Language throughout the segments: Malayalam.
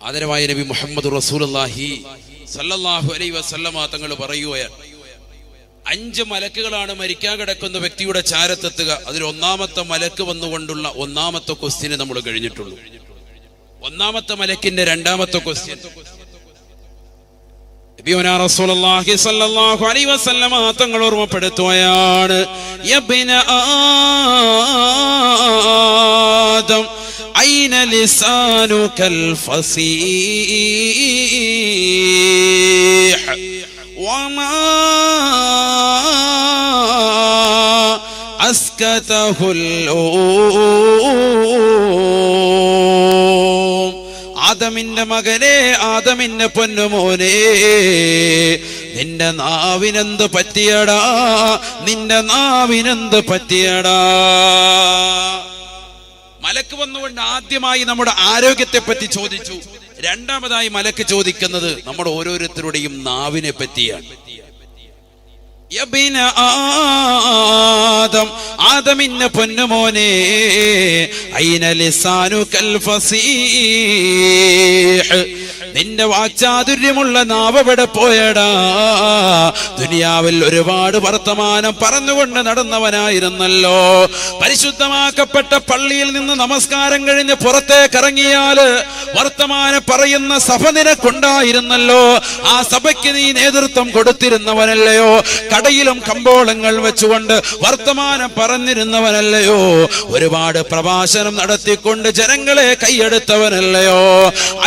ആദരവായ നബി മുഹമ്മദ് റസൂലുള്ളാഹി സല്ലല്ലാഹു അലൈഹി വസല്ലമ തങ്ങൾ പറയുകയാണ്, 5 മലക്കുകളാണ് മരിക്കാൻ കിടക്കുന്ന വ്യക്തിയുടെ ചാരത്തെത്തുക. അതിൽ ഒന്നാമത്തെ മലക്ക് വന്നുകൊണ്ടുള്ള ഒന്നാമത്തെ ക്വസ്റ്റ്യന് നമ്മൾ കഴിഞ്ഞിട്ടുള്ളൂ. ഒന്നാമത്തെ മലക്കിന്റെ രണ്ടാമത്തെ ക്വസ്റ്റ്യൻ നബിയുനാ റസൂലുള്ളാഹി സ്വല്ലല്ലാഹു അലൈഹി വസല്ലമ തങ്ങൾ ഓർമ്മപ്പെടുത്തുകയാണ്, യബ്ന ആദം ഐന ലിസാനുകൽ ഫസീഹ് വമാ അസ്കതഹുൽ ആദമിന്റെ മകനെ, ആദമിന്റെ പൊന്നുമോനെ, നിന്റെ നാവിനെന്ത് പറ്റിയടാ, നിന്റെ നാവിനെന്ത് പറ്റിയടാ. മലക്ക് വന്നുകൊണ്ട് ആദ്യമായി നമ്മുടെ ആരോഗ്യത്തെ പറ്റി ചോദിച്ചു. രണ്ടാമതായി മലക്ക് ചോദിക്കുന്നത് നമ്മുടെ ഓരോരുത്തരുടെയും നാവിനെ പറ്റിയാണ്. യബ്ന ആദം, ആദമിന്റെ പൊന്നുമോനെ, ഐന ലിസാനുകൽ ഫസീഹ്, നിന്റെ വാക്ചാതുര്യമുള്ള നാവ് എവിടെ പോയടാ? ദുനിയാവിൽ ഒരുപാട് വർത്തമാനം പറഞ്ഞുകൊണ്ട് നടന്നവനായിരുന്നല്ലോ. പരിശുദ്ധമാക്കപ്പെട്ട പള്ളിയിൽ നിന്ന് നമസ്കാരം കഴിഞ്ഞ് പുറത്തേക്ക് ഇറങ്ങിയാല് വർത്തമാനം പറയുന്ന സഭ നിനക്കുണ്ടായിരുന്നല്ലോ. ആ സഭയ്ക്ക് നീ നേതൃത്വം കൊടുത്തിരുന്നവനല്ലയോ? കടയിലും കമ്പോളങ്ങൾ വെച്ചുകൊണ്ട് വർത്തമാനം പറഞ്ഞിരുന്നവനല്ലയോ? ഒരുപാട് പ്രഭാഷണം നടത്തിക്കൊണ്ട് ജനങ്ങളെ കൈയെടുത്തവനല്ലയോ?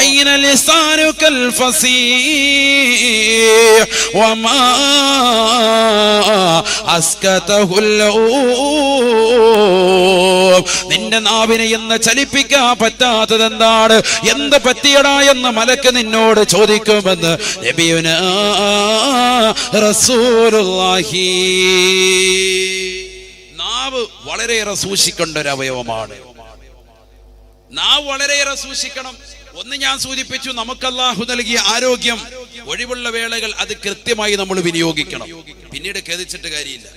ഐന ലിസാനുകൽ ഫസീഹ് വമാ അസ്കതഹുൽ നിന്റെ നാവിനെ എന്ന് ചലിപ്പിക്കാൻ പറ്റാത്തത് എന്താണ്? എന്ത് പറ്റിയടാ എന്ന് മലക്ക് നിന്നോട് ചോദിക്കുമെന്ന് നബിയുനാ റസൂലുള്ളാഹി. നാവ് വളരെയേറെ സൂക്ഷിക്കേണ്ട ഒരു അവയവമാണ്. നാവ് വളരെയേറെ സൂക്ഷിക്കണം. ഒന്ന് ഞാൻ സൂചിപ്പിച്ചു, നമുക്ക് അല്ലാഹു നൽകിയ ആരോഗ്യം, ഒഴിവുള്ള വേളകൾ അത് കൃത്യമായി നമ്മൾ വിനിയോഗിക്കണം. പിന്നീട് ഖേദിച്ചിട്ട് കാര്യമില്ല.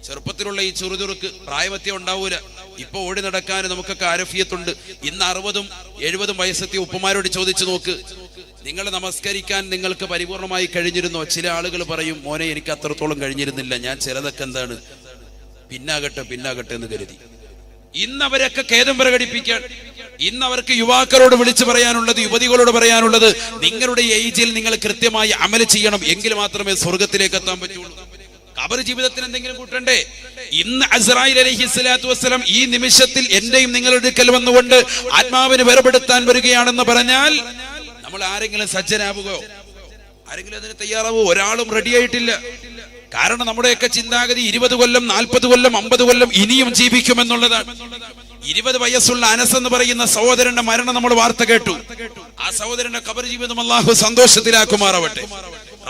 ചെറുപ്പത്തിലുള്ള ഈ ചുറുചുറുക്ക് പ്രായമത്യം ഉണ്ടാവൂല. ഇപ്പൊ ഓടി നടക്കാൻ നമുക്കൊക്കെ ആരോഗ്യത്തുണ്ട്. ഇന്ന് 60ഉം 70ഉം വയസ്സെത്തിയ ഉപ്പമാരോട് ചോദിച്ചു നോക്ക്, നിങ്ങൾ നമസ്കരിക്കാൻ നിങ്ങൾക്ക് പരിപൂർണമായി കഴിഞ്ഞിരുന്നോ? ചില ആളുകൾ പറയും, മോനെ എനിക്ക് അത്രത്തോളം കഴിഞ്ഞിരുന്നില്ല, ഞാൻ ചിലതൊക്കെ എന്താണ് പിന്നാകട്ടെ എന്ന് കരുതി. ഇന്ന് അവരൊക്കെ ഖേദം പ്രകടിപ്പിക്കാൻ, ഇന്ന് അവർക്ക് യുവാക്കളോട് വിളിച്ചു പറയാനുള്ളത്, യുവതികളോട് പറയാനുള്ളത്, നിങ്ങളുടെ ഏജിൽ നിങ്ങൾ കൃത്യമായി അമൽ ചെയ്യണം, എങ്കിൽ മാത്രമേ സ്വർഗത്തിലേക്ക് എത്താൻ പറ്റുള്ളൂ. ഖബർ ജീവിതത്തിന് എന്തെങ്കിലും കൂട്ടണ്ടേ? ഇന്ന് അസ്രായിൽ അലൈഹിസ്സലാത്തു വസ്സലാം ഈ നിമിഷത്തിൽ എന്റെയും നിങ്ങളുടെ അടുക്കൽ വന്നുകൊണ്ട് ആത്മാവിനെ വേർപെടുത്താൻ വരികയാണെന്ന് പറഞ്ഞാൽ നമ്മൾ ആരെങ്കിലും സജ്ജനാവുകയോ, ആരെങ്കിലും അതിന് തയ്യാറാവോ? ഒരാളും റെഡി ആയിട്ടില്ല. കാരണം നമ്മുടെയൊക്കെ ചിന്താഗതി 20 കൊല്ലം, 40 കൊല്ലം, 50 കൊല്ലം ഇനിയും ജീവിക്കുമെന്നുള്ളതാണ്. 20 വയസ്സുള്ള അനസ് എന്ന് പറയുന്ന സഹോദരന്റെ മരണം നമ്മൾ വാർത്ത കേട്ടു. ആ സഹോദരന്റെ ഖബർ ജീവിതം അല്ലാഹു സന്തോഷത്തിലാക്കുമാറാവട്ടെ.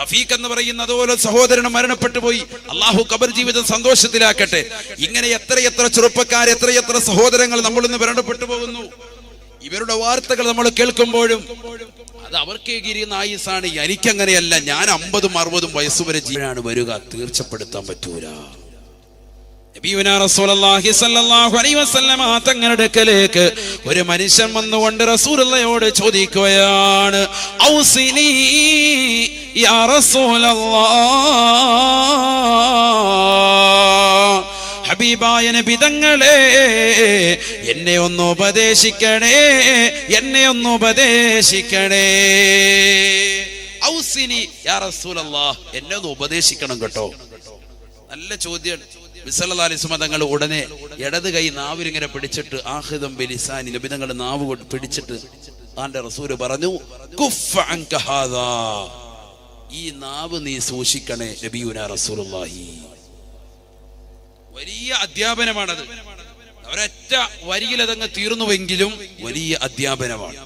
റഫീഖ് എന്ന് പറയുന്ന അതുപോലെ സഹോദരന് മരണപ്പെട്ടു പോയി. അല്ലാഹു ഖബർ ജീവിതം സന്തോഷത്തിലാക്കട്ടെ. ഇങ്ങനെ എത്രയെത്ര ചെറുപ്പക്കാർ, എത്രയെത്ര സഹോദരങ്ങൾ നമ്മൾ ഇന്ന് മരണപ്പെട്ടു പോകുന്നു. ഇവരുടെ വാർത്തകൾ നമ്മൾ കേൾക്കുമ്പോഴും അത് അവർക്ക് കിരിയുന്ന ആയുസാണ്. എനിക്കങ്ങനെയല്ല, ഞാൻ 50ഉം 60ഉം വയസ്സുവരെ ജീവനാണ് വരിക, തീർച്ചപ്പെടുത്താൻ പറ്റൂല. നബിയുനാ റസൂലുള്ളാഹി സ്വല്ലല്ലാഹു അലൈഹി വസല്ലമ തങ്ങളുടെ അടുക്കലേക്ക് ഒരു മനുഷ്യൻ വന്നുകൊണ്ട് റസൂലുള്ളാഹിയോട് ചോദിക്കുകയാണ്, ഔസിനി യാ റസൂലല്ലാഹ്, ഹബീബായ നബി തങ്ങളെ എന്നെ ഒന്ന് ഉപദേശിക്കണേ, എന്നെ ഒന്ന് ഉപദേശിക്കണേ. ഔസിനി യാ റസൂലല്ലാഹ്, എന്നെ ഒന്ന് ഉപദേശിക്കണം കേട്ടോ. നല്ല ചോദ്യം. സല്ലല്ലാഹു അലൈഹി വസല്ലം തങ്ങൾ ഉടനെ ഇടത് കൈ നാവിലിങ്ങനെ പിടിച്ചിട്ട് ആഖിദം ബിലിസാനി, നബി തങ്ങൾ നാവ് കൊണ്ട് പിടിച്ചിട്ട് ആന്റെ റസൂല് പറഞ്ഞു, കുഫ അൻക ഹാദാ, ഈ നാവ് നീ സൂക്ഷിക്കണേ നബിയുനാ റസൂലുള്ളാഹി. വലിയ അധ്യാപനമാണത്. ഒരൊറ്റ വരിയിൽ അതങ്ങ് തീർന്നുവെങ്കിലും വലിയ അധ്യാപനമാണ്.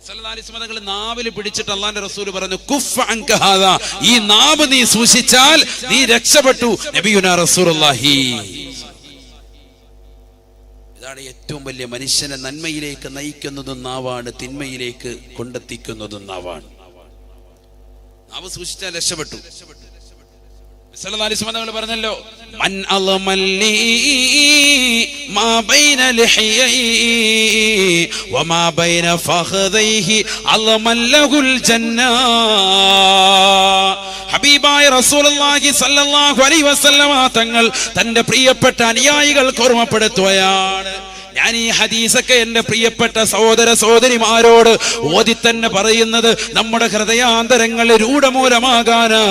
സല്ലല്ലാഹു അലൈഹി വസല്ലം തങ്ങൾ നാവിൽ പിടിച്ചിട്ട് അല്ലാഹുവിന്റെ റസൂൽ പറഞ്ഞു, കുഫ അൻക ഹാദാ, ഈ നാവ് നീ സൂക്ഷിച്ചാൽ നീ രക്ഷപ്പെട്ടു നബിയുനാ റസൂലുള്ളാഹി. ഇതാണ് ഏറ്റവും വലിയ മനുഷ്യനെ നന്മയിലേക്ക് നയിക്കുന്നതും നാവാണ്, തിന്മയിലേക്ക് കൊണ്ടെത്തിക്കുന്നതും നാവാണ്. നാവ് സൂക്ഷിച്ചാൽ രക്ഷപ്പെട്ടു. സല്ലല്ലാഹു അലൈഹി വസല്ലം തങ്ങൾ പറഞ്ഞല്ലോ, മൻ അൽമല്ലി മാ ബൈന ലിഹ്യൈ വമാ ബൈന ഫഖദൈഹി അൽമല്ലഹുൽ ജന്ന. ഹബീബായ റസൂലുള്ളാഹി സ്വല്ലല്ലാഹു അലൈഹി വസല്ലം തങ്ങൾ തന്റെ പ്രിയപ്പെട്ട അനുയായികൾക്ക് ഓർമ്മപ്പെടുത്തുകയാണ്. ഞാൻ ഈ ഹദീസൊക്കെ എന്റെ പ്രിയപ്പെട്ട സഹോദര സഹോദരിമാരോട് ഓതി തന്നെ പറയുന്നത് നമ്മുടെ ഹൃദയാന്തരങ്ങളിൽ രൂഢമൂലമാകാനാ,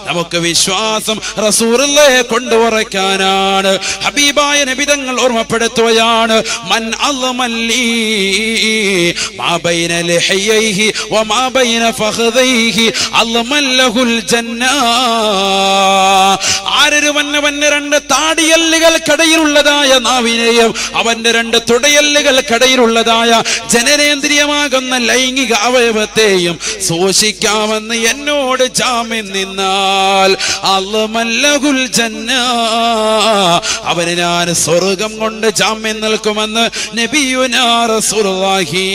നമുക്ക് വിശ്വാസം റസൂലുള്ളാഹിയെ കൊണ്ടുവരയ്ക്കാനാണ്. ഹബീബായ നബി തങ്ങൾ ഓർമ്മപ്പെടുത്തുകയാണ്, മൻ അൽമല്ലി മാ ബൈന ലിഹ്യൈഹി വമാ ബൈന ഫഖദൈഹി അൽമല്ലഹുൽ ജന്ന. ആരൊരുവന്റെ രണ്ട് താടിയല്ലുകൾക്കിടയിലുള്ളതായ നാവിനെയും അവന്റെ രണ്ട് തുടയല്ലുകൾക്കിടയിലുള്ളതായ ജനനേന്ദ്രിയമാകുന്ന ലൈംഗിക അവയവത്തെയും സൂക്ഷിക്കാമെന്ന് എന്നോട് ജാമ്യം നിന്നാൽ അൽമല്ലഹുൽ ജന്ന, അവന് ഞാൻ സ്വർഗം കൊണ്ട് ജാമ്യം നിൽക്കുമെന്ന് നബിയുനാ റസൂലുള്ളാഹി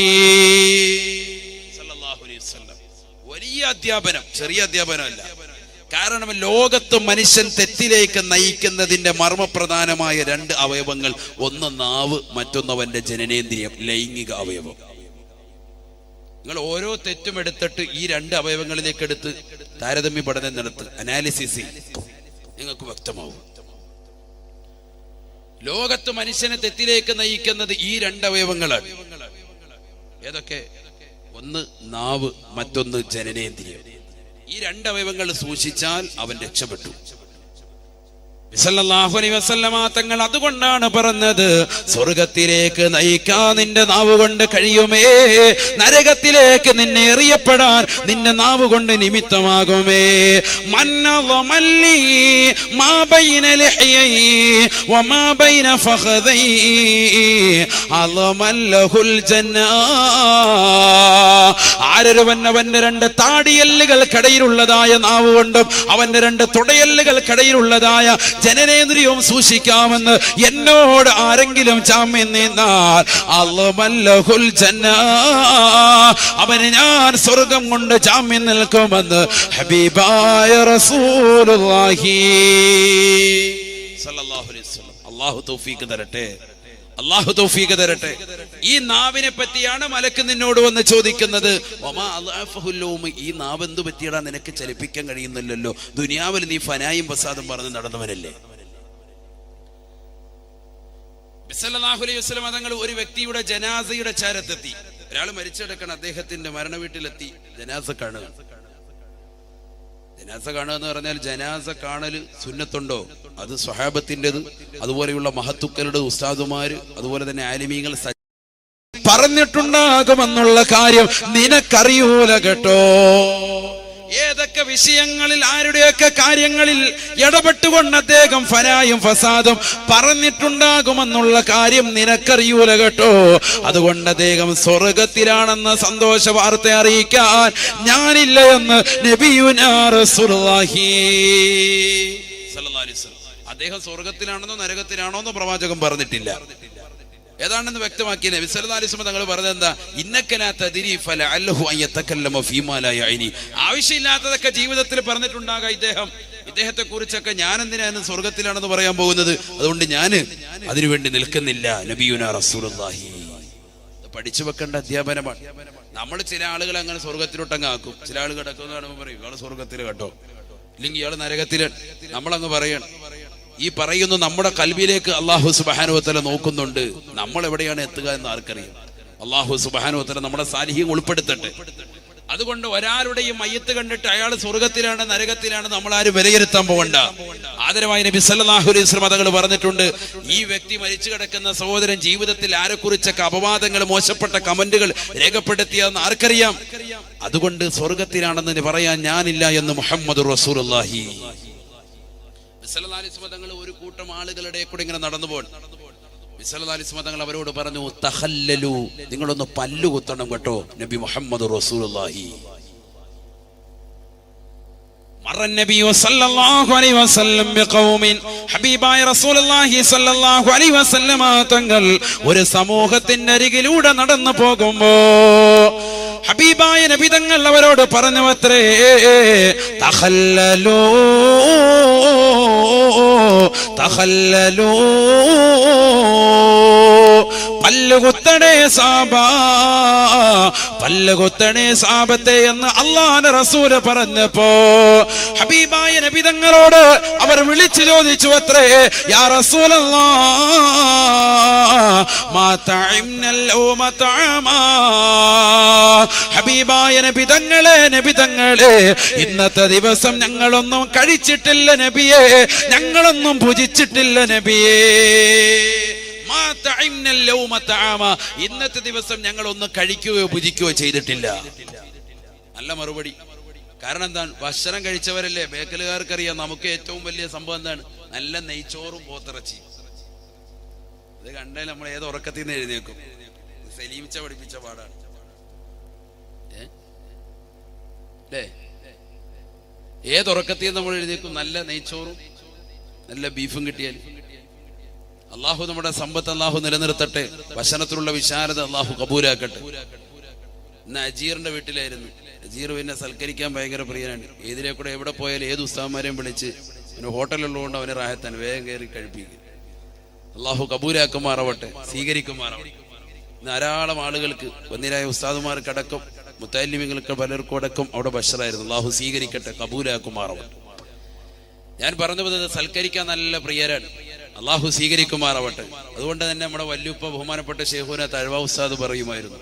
സ്വല്ലല്ലാഹു അലൈഹി വസല്ലം. വലിയ അധ്യാപനം, ചെറിയ അധ്യാപനമല്ല. കാരണം ലോകത്ത് മനുഷ്യൻ തെറ്റിലേക്ക് നയിക്കുന്നതിന്റെ മർമ്മപ്രധാനമായ രണ്ട് അവയവങ്ങൾ, ഒന്ന് നാവ്, മറ്റൊന്നവന്റെ ജനനേന്ദ്രിയം, ലൈംഗിക അവയവം. നിങ്ങൾ ഓരോ തെറ്റും എടുത്തിട്ട് ഈ രണ്ട് അവയവങ്ങളിലേക്ക് എടുത്ത് താരതമ്യ പഠനം നടത്ത്, അനാലിസിസ് നിങ്ങൾക്ക് വ്യക്തമാവും. ലോകത്ത് മനുഷ്യനെ തെറ്റിലേക്ക് നയിക്കുന്നത് ഈ രണ്ട് അവയവങ്ങളാണ്. ഏതൊക്കെ? ഒന്ന് നാവ്, മറ്റൊന്ന് ജനനേന്ദ്രിയം. ഈ രണ്ട് അവയവങ്ങൾ സൂക്ഷിച്ചാൽ അവൻ രക്ഷപ്പെട്ടു. സല്ലല്ലാഹു അലൈഹി വസല്ലമ തങ്ങൾ അതുകൊണ്ടാണ് പറഞ്ഞത്, സ്വർഗത്തിലേക്ക് നയിക്കാൻ നിന്റെ നാവ് കൊണ്ട് കഴിയുമേ, നരകത്തിലേക്ക് നിന്നെ എറിയപ്പെടാൻ നിന്റെ നാവ് കൊണ്ട് നിമിത്തമാകുമേ. മന്നളമല്ലി മാ ബൈന ലിഹ്യൈ വമാ ബൈന ഫഖദൈ അൽമല്ലഹുൽ ജന്ന. ആരൊരുവൻ അവന്റെ രണ്ട് താടിയല്ലുകൾക്കിടയിലുള്ളതായ നാവ് കൊണ്ടും അവന്റെ രണ്ട് തുടയല്ലുകൾക്കിടയിലുള്ളതായ ജനനേന്ദ്രിയവും സൂക്ഷിക്കാമെന്ന് എന്നോട് ആരെങ്കിലും ജാമ്യം നിന്നാൽ അൽമല്ലഹുൽ ജന്ന, അവന് ഞാൻ സ്വർഗം കൊണ്ട് ജാമ്യം നിൽക്കുമെന്ന് ഹബീബായ റസൂലുള്ളാഹി സ്വല്ലല്ലാഹു അലൈഹി വസല്ലം. അല്ലാഹു തൗഫീഖ് തരട്ടെ, അല്ലാഹു തൗഫീഖ് തരട്ടെ. ഈ നാവിനെ പറ്റിയാണ് മലക്ക് നിന്നോട് വന്ന് ചോദിക്കുന്നത്. ഈ നാവ് എന്ത് പറ്റിയടാ, നിനക്ക് ചലിപ്പിക്കാൻ കഴിയുന്നില്ലല്ലോ, ദുനിയാവിൽ നീ ഫനായും ഫസാദും പറഞ്ഞ് നടന്നവനല്ലേ. സല്ലല്ലാഹു അലൈഹി വസല്ലം തങ്ങൾ ഒരു വ്യക്തിയുടെ ജനാസയുടെ ചാരത്തെത്തി. ഒരാൾ മരിച്ചെടുക്കണം, അദ്ദേഹത്തിന്റെ മരണ വീട്ടിലെത്തി ജനാസ കാണുക. ജനാസ കാണുക എന്ന് പറഞ്ഞാൽ ജനാസ കാണല് സുന്നത്തുണ്ടോ? അത് സ്വഹാബത്തിൻ്റെത്, അതുപോലെയുള്ള മഹത്തുക്കളുടെ ഉസ്താദുമാര്, അതുപോലെ തന്നെ ആലിമീങ്ങൾ പറഞ്ഞിട്ടുണ്ടാകുമെന്നുള്ള കാര്യം നിനക്കറിയൂല കേട്ടോ. ഏതൊക്കെ വിഷയങ്ങളിൽ ആരുടെയൊക്കെ കാര്യങ്ങളിൽ ഇടപെട്ടുകൊണ്ട് അദ്ദേഹം ഫനായും ഫസാദും പറഞ്ഞിട്ടുണ്ടാകുമെന്നുള്ള കാര്യം നിനക്കറിയൂല കേട്ടോ. അതുകൊണ്ട് അദ്ദേഹം സ്വർഗത്തിലാണെന്ന സന്തോഷ വാർത്ത അറിയിക്കാൻ ഞാനില്ല എന്ന് നബിയുനാ റസൂലുള്ളാഹി സ്വല്ലല്ലാഹു അലൈഹി വസല്ലം. അദ്ദേഹം സ്വർഗത്തിലാണെന്നോ നരകത്തിലാണോ എന്നോ പ്രവാചകൻ പറഞ്ഞിട്ടില്ല. ഏതാണെന്ന് വ്യക്തമാക്കിയ നബി സല്ലല്ലാഹു അലൈഹി വസല്ലം തങ്ങൾ പറഞ്ഞത് എന്താ? ഇന്നക ലാ തദ്രി ഫലഅല്ലഹു അൻ യതകല്ലമ ഫീമാ ലാ യഅനി. ആവശ്യമില്ലാത്തതൊക്കെ ജീവിതത്തിൽ പറഞ്ഞിട്ടുണ്ടാകാം ഇദ്ദേഹത്തെ കുറിച്ചൊക്കെ. ഞാൻ എന്തിനാണ് സ്വർഗത്തിലാണെന്ന് പറയാൻ പോകുന്നത്? അതുകൊണ്ട് ഞാൻ അതിനുവേണ്ടി നിൽക്കുന്നില്ല. നബിയുനാ റസൂലുള്ളാഹി പഠിച്ചു വെക്കേണ്ട അധ്യാപനമാണ്. നമ്മൾ ചില ആളുകൾ അങ്ങനെ സ്വർഗത്തിലോട്ടങ്ങ് ആക്കും. ചില ആളുകൾ കിടക്കുന്ന കാണുമ്പോൾ പറയും ഇയാള് സ്വർഗത്തിൽ കേട്ടോ, ഇല്ലെങ്കിൽ ഇയാള് നരകത്തിലാണ്. നമ്മളങ്ങ് പറയണം. ഈ പറയുന്ന നമ്മുടെ കൽബിലേക്ക് അല്ലാഹു സുബ്ഹാനഹു വ തആല നോക്കുന്നുണ്ട്. നമ്മൾ എവിടെയാണ് എത്തുക എന്ന് ആർക്കറിയാം? അല്ലാഹു സുബ്ഹാനഹു വ തആല നമ്മുടെ സാലിഹീൻ ഉൾപ്പെടുത്തട്ടെ. അതുകൊണ്ട് ഒരാളുടെയും മയ്യത്ത് കണ്ടിട്ട് അയാൾ സ്വർഗത്തിലാണ് നരകത്തിലാണ് നമ്മൾ ആരും വിലയിരുത്താൻ പോകണ്ട. ആദരവായി നബി സല്ലല്ലാഹു അലൈഹി വസല്ലം തങ്ങൾ പറഞ്ഞിട്ടുണ്ട്, ഈ വ്യക്തി മരിച്ചു കിടക്കുന്ന സഹോദരൻ ജീവിതത്തിൽ ആരെക്കുറിച്ചൊക്കെ അപവാദങ്ങൾ, മോശപ്പെട്ട കമന്റുകൾ രേഖപ്പെടുത്തിയെന്ന് ആർക്കറിയാം? അതുകൊണ്ട് സ്വർഗത്തിലാണെന്ന് പറയാൻ ഞാനില്ല എന്ന് മുഹമ്മദുർ റസൂലുള്ളാഹി സല്ലല്ലാഹു അലൈഹി വസല്ലം തങ്ങൾ ഒരു കൂട്ടം ആളുകളുടെ കൂടെ ഇങ്ങനെ നടന്നു പോയി. സല്ലല്ലാഹു അലൈഹി വസല്ലം തങ്ങൾ അവരോട് പറഞ്ഞു, തഖല്ലലു, നിങ്ങളൊന്ന് പല്ലു കുത്തണം കേട്ടോ. നബി മുഹമ്മദ് റസൂലുള്ളാഹി മറന്നബി സല്ലല്ലാഹു അലൈഹി വസല്ലം ബിഖൗമിൻ, ഹബീബായ റസൂലുള്ളാഹി സല്ലല്ലാഹു അലൈഹി വസല്ലം തങ്ങൾ ഒരു സമൂഹത്തിന്റെ അരികിലൂടെ നടന്നു പോകുമ്പോൾ ഹബീബായ നബി തങ്ങൾ അവരോട് പറഞ്ഞു അത്രേ, തഖല്ലലൂ തഖല്ലലൂ, പല്ലുകുത്തണേ സാബാ, പല്ലുകുത്തണേ സാബത്തെ എന്ന് അല്ലാഹുവിന്റെ റസൂല് പറഞ്ഞപ്പോ ഹബീബായ നബി തങ്ങളോട് അവർ വിളിച്ചു ചോദിച്ചു അത്രേ, യാ റസൂലല്ലാഹ് മാ തഅംനൽ യൗമ തഅമാ, ഹബീബായ നബി തങ്ങളെ ഇന്നത്തെ ദിവസം ഞങ്ങളൊന്നും കഴിച്ചിട്ടില്ല നബിയേ, ഞങ്ങളൊന്നും ഭുജിച്ചിട്ടില്ല നബിയേ. ഇന്നത്തെ ദിവസം ഞങ്ങൾ ഒന്നും കഴിക്കുകയോ ഭുജിക്കുകയോ ചെയ്തിട്ടില്ല. നല്ല മറുപടി. കാരണം എന്താണ്? ഭക്ഷണം കഴിച്ചവരല്ലേ. ബേക്കലുകാർക്കറിയാം നമുക്ക് ഏറ്റവും വലിയ സംഭവം എന്താണ്? നല്ല നെയ്ച്ചോറും പോത്തിറച്ചി. ഇത് കണ്ടാൽ നമ്മൾ ഏത് ഉറക്കത്തിൽ നിന്ന് എഴുന്നേക്കും. സലീമിച്ച പഠിപ്പിച്ച പാടാണ് അല്ലേ? ഏതുറക്കത്തിൽ നമ്മൾ എഴുന്നേക്കും? നല്ല നെയ്ച്ചോറും നല്ല ബീഫും കിട്ടിയാൽ. അള്ളാഹു നമ്മുടെ സമ്പത്ത് അള്ളാഹു നിലനിർത്തട്ടെ. ഭക്ഷണത്തിലുള്ള വിശാലത അള്ളാഹു കബൂലാക്കട്ടെ. ഇന്ന് അജീറിന്റെ വീട്ടിലായിരുന്നു. അജീർ പിന്നെ സൽക്കരിക്കാൻ ഭയങ്കര പ്രിയനാണ്. ഏതിലെ കൂടെ എവിടെ പോയാലും ഏത് ഉസ്താദ്മാരെയും വിളിച്ച് പിന്നെ ഹോട്ടലുള്ളതുകൊണ്ട് അവനെ റാഹത്താൻ വേഗം കയറി കഴിപ്പിക്കും. അള്ളാഹു കബൂലാക്കുമാറാവട്ടെ, സ്വീകരിക്കുമാറാവട്ടെ. ധാരാളം ആളുകൾക്ക് വന്നിരായ ഉസ്താദുമാർക്കടക്കം മുത്തല്ലിമിങ്ങൾക്ക് പലർക്കും അടക്കം അവിടെ ബഷറായിരുന്നു. അള്ളാഹു സ്വീകരിക്കട്ടെ, കബൂലാക്കുമാറാവട്ടെ. ഞാൻ പറഞ്ഞു വന്നത് സൽക്കരിക്കാൻ നല്ല പ്രിയരാണ്. അള്ളാഹു സ്വീകരിക്കുമാറാവട്ടെ. അതുകൊണ്ട് തന്നെ നമ്മുടെ വല്യുപ്പ ബഹുമാനപ്പെട്ട ശൈഖുന തഴവ ഉസ്താദ് പറയുമായിരുന്നു,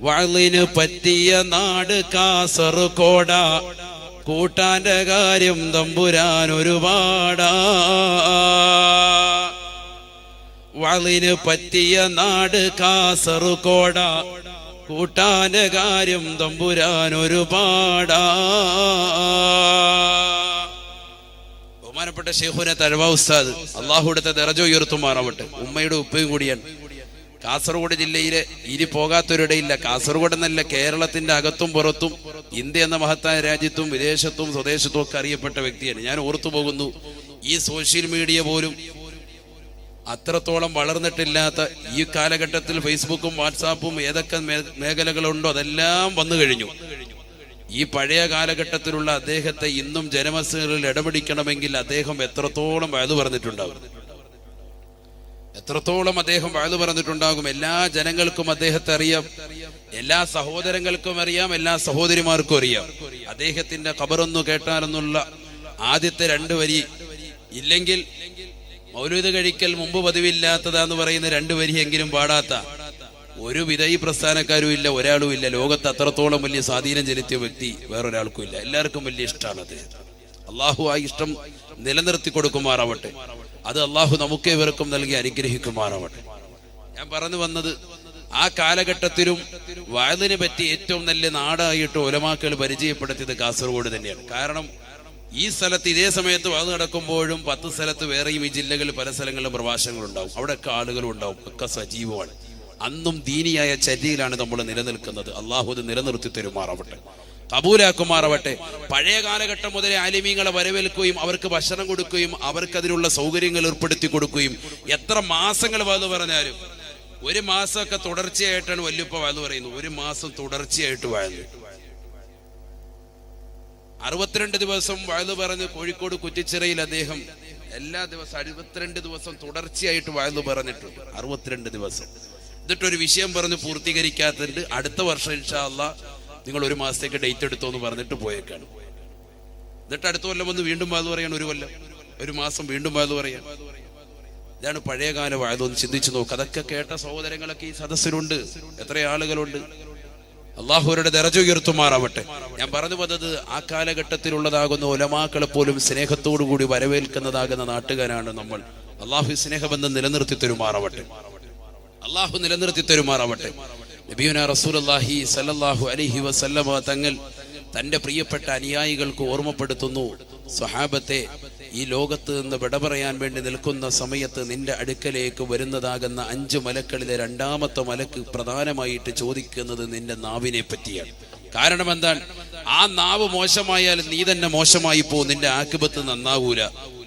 വഅളിന് പറ്റിയ നാട് കാസർഗോഡ, കൂട്ടാന്റെ കാര്യം തമ്പുരാൻ ഒരുപാടാ. വഅളിന് പറ്റിയ നാട് കാസർഗോഡ, കൂട്ടാന്റെ കാര്യം തമ്പുരാൻ ഒരുപാടാ. ബഹുമാനപ്പെട്ട ശൈഖുന തഴവ ഉസ്താദ് അള്ളാഹുവിടുത്തെ ദറജ ഉയർത്തുമാറാവട്ടെ. ഉമ്മയുടെ ഉപ്പയും കൂടിയാണ്. കാസർഗോഡ് ജില്ലയിലെ ഇനി പോകാത്തൊരിടയില്ല. കാസർഗോഡ് എന്നല്ല, കേരളത്തിന്റെ അകത്തും പുറത്തും ഇന്ത്യ എന്ന മഹത്തായ രാജ്യത്തും വിദേശത്തും സ്വദേശത്തും ഒക്കെ അറിയപ്പെട്ട വ്യക്തിയാണ്. ഞാൻ ഓർത്തു പോകുന്നു, ഈ സോഷ്യൽ മീഡിയ പോലും അത്രത്തോളം വളർന്നിട്ടില്ലാത്ത ഈ കാലഘട്ടത്തിൽ ഫേസ്ബുക്കും വാട്സാപ്പും ഏതൊക്കെ മേഖലകളുണ്ടോ അതെല്ലാം വന്നു കഴിഞ്ഞു. ഈ പഴയ കാലഘട്ടത്തിലുള്ള അദ്ദേഹത്തെ ഇന്നും ജനമനസ്സുകളിൽ ഇടപിടിക്കണമെങ്കിൽ അദ്ദേഹം എത്രത്തോളം വഅദ് പറഞ്ഞിട്ടുണ്ടാകും, എത്രത്തോളം അദ്ദേഹം വഅദ് പറഞ്ഞിട്ടുണ്ടാകും. എല്ലാ ജനങ്ങൾക്കും അദ്ദേഹത്തെ അറിയാം, എല്ലാ സഹോദരങ്ങൾക്കും അറിയാം, എല്ലാ സഹോദരിമാർക്കും അറിയാം. അദ്ദേഹത്തിന്റെ ഖബറൊന്നു കേട്ടാലെന്നുള്ള ആദ്യത്തെ 2 വരി, ഇല്ലെങ്കിൽ മൗലൂദ് കഴിക്കൽ മുമ്പ് പതിവില്ലാത്തതാന്ന് പറയുന്ന 2 വരിയെങ്കിലും പാടാത്ത ഒരു വിധയി പ്രസ്ഥാനക്കാരും ഇല്ല, ഒരാളും ഇല്ല. ലോകത്ത് അത്രത്തോളം വലിയ സ്വാധീനം ചെലുത്തിയ വ്യക്തി വേറൊരാൾക്കും ഇല്ല. എല്ലാവർക്കും വലിയ ഇഷ്ടമാണ് അദ്ദേഹം. അള്ളാഹു ആ ഇഷ്ടം നിലനിർത്തി കൊടുക്കുമാറാവട്ടെ. അത് അള്ളാഹു നമുക്ക് ഇവർക്കും നൽകി അനുഗ്രഹിക്കുമാറാവട്ടെ. ഞാൻ പറഞ്ഞു വന്നത്, ആ കാലഘട്ടത്തിലും വഅദിനെ പറ്റി ഏറ്റവും നല്ല നാടായിട്ട് ഉലമാക്കൾ പരിചയപ്പെടുത്തിയത് കാസർഗോഡ് തന്നെയാണ്. കാരണം ഈ സ്ഥലത്ത് ഇതേ സമയത്ത് വഅദ് നടക്കുമ്പോഴും 10 സ്ഥലത്ത് വേറെയും ഈ ജില്ലകളിൽ പല സ്ഥലങ്ങളിലും പ്രഭാഷണങ്ങളുണ്ടാവും. അവിടെയൊക്കെ ആളുകളും ഉണ്ടാവും, ഒക്കെ സജീവമാണ്. അന്നും ദീനിയായ ചര്യയിലാണ് നമ്മൾ നിലനിൽക്കുന്നത്. അള്ളാഹു അത് നിലനിർത്തി തരുമാറാവട്ടെ, കബൂലാക്കുമാറാവട്ടെ. പഴയ കാലഘട്ടം മുതലേ ആലിമീങ്ങളെ വരവേൽക്കുകയും അവർക്ക് ഭക്ഷണം കൊടുക്കുകയും അവർക്ക് അതിനുള്ള സൗകര്യങ്ങൾ ഏർപ്പെടുത്തി കൊടുക്കുകയും എത്ര മാസങ്ങൾ വഅദ് പറഞ്ഞാലും 1 മാസമൊക്കെ തുടർച്ചയായിട്ടാണ് വല്യുപ്പ വഅദ് പറയുന്നത്. 1 മാസം തുടർച്ചയായിട്ട് വഅദ്, 62 ദിവസം വഅദ് പറഞ്ഞ് കോഴിക്കോട് കുറ്റിച്ചിറയിൽ അദ്ദേഹം എല്ലാ ദിവസവും 62 ദിവസം തുടർച്ചയായിട്ട് വഅദ് പറഞ്ഞിട്ടുണ്ട്. 62 ദിവസം. എന്നിട്ടൊരു വിഷയം പറഞ്ഞ് പൂർത്തീകരിക്കാത്തതുണ്ട്. അടുത്ത വർഷം ഇൻഷാ അല്ലാഹ് നിങ്ങൾ 1 മാസത്തേക്ക് ഡേറ്റ് എടുത്തോ എന്ന് പറഞ്ഞിട്ട് പോയേക്കാണ്. എന്നിട്ട് അടുത്ത കൊല്ലം വന്ന് വീണ്ടും വഅദ് പറയാണ്. 1 കൊല്ലം 1 മാസം വീണ്ടും വഅദ് പറയാൻ. ഇതാണ് പഴയകാല വഅദ്. ഒന്ന് ചിന്തിച്ചു നോക്ക്. അതൊക്കെ കേട്ട സഹോദരങ്ങളൊക്കെ ഈ സദസ്സിലുണ്ട്. എത്ര ആളുകളുണ്ട്. അള്ളാഹുവരുടെ ദറജ ഉയർത്തുമാറാവട്ടെ. ഞാൻ പറഞ്ഞു വന്നത്, ആ കാലഘട്ടത്തിലുള്ളതാകുന്ന ഉലമാക്കളെ പോലും സ്നേഹത്തോടു കൂടി വരവേൽക്കുന്നതാകുന്ന നാട്ടുകാരാണ് നമ്മൾ. അള്ളാഹു സ്നേഹബന്ധം നിലനിർത്തി തരുമാറാവട്ടെ, അള്ളാഹു നിലനിർത്തി തരുമാറാവട്ടെ. നബിയുനാ റസൂലുള്ളാഹി സ്വല്ലല്ലാഹു അലൈഹി വസല്ലമ തങ്ങൾ തന്റെ പ്രിയപ്പെട്ട അനുയായികൾക്ക് ഓർമ്മപ്പെടുത്തുന്നു, സ്വഹാബത്തെ, ഈ ലോകത്ത് നിന്ന് വിട പറയാൻ വേണ്ടി നിൽക്കുന്ന സമയത്ത് നിന്റെ അടുക്കലേക്ക് വരുന്നതാകുന്ന 5 മലക്കളിലെ 2ാമത്തെ മലക്ക് പ്രധാനമായിട്ട് ചോദിക്കുന്നത് നിന്റെ നാവിനെ പറ്റിയാണ്. കാരണം എന്താണ്? ആ നാവ് മോശമായാൽ നീ തന്നെ മോശമായി പോകും, നിന്റെ ആക്കിബത്ത് നന്നാവൂല,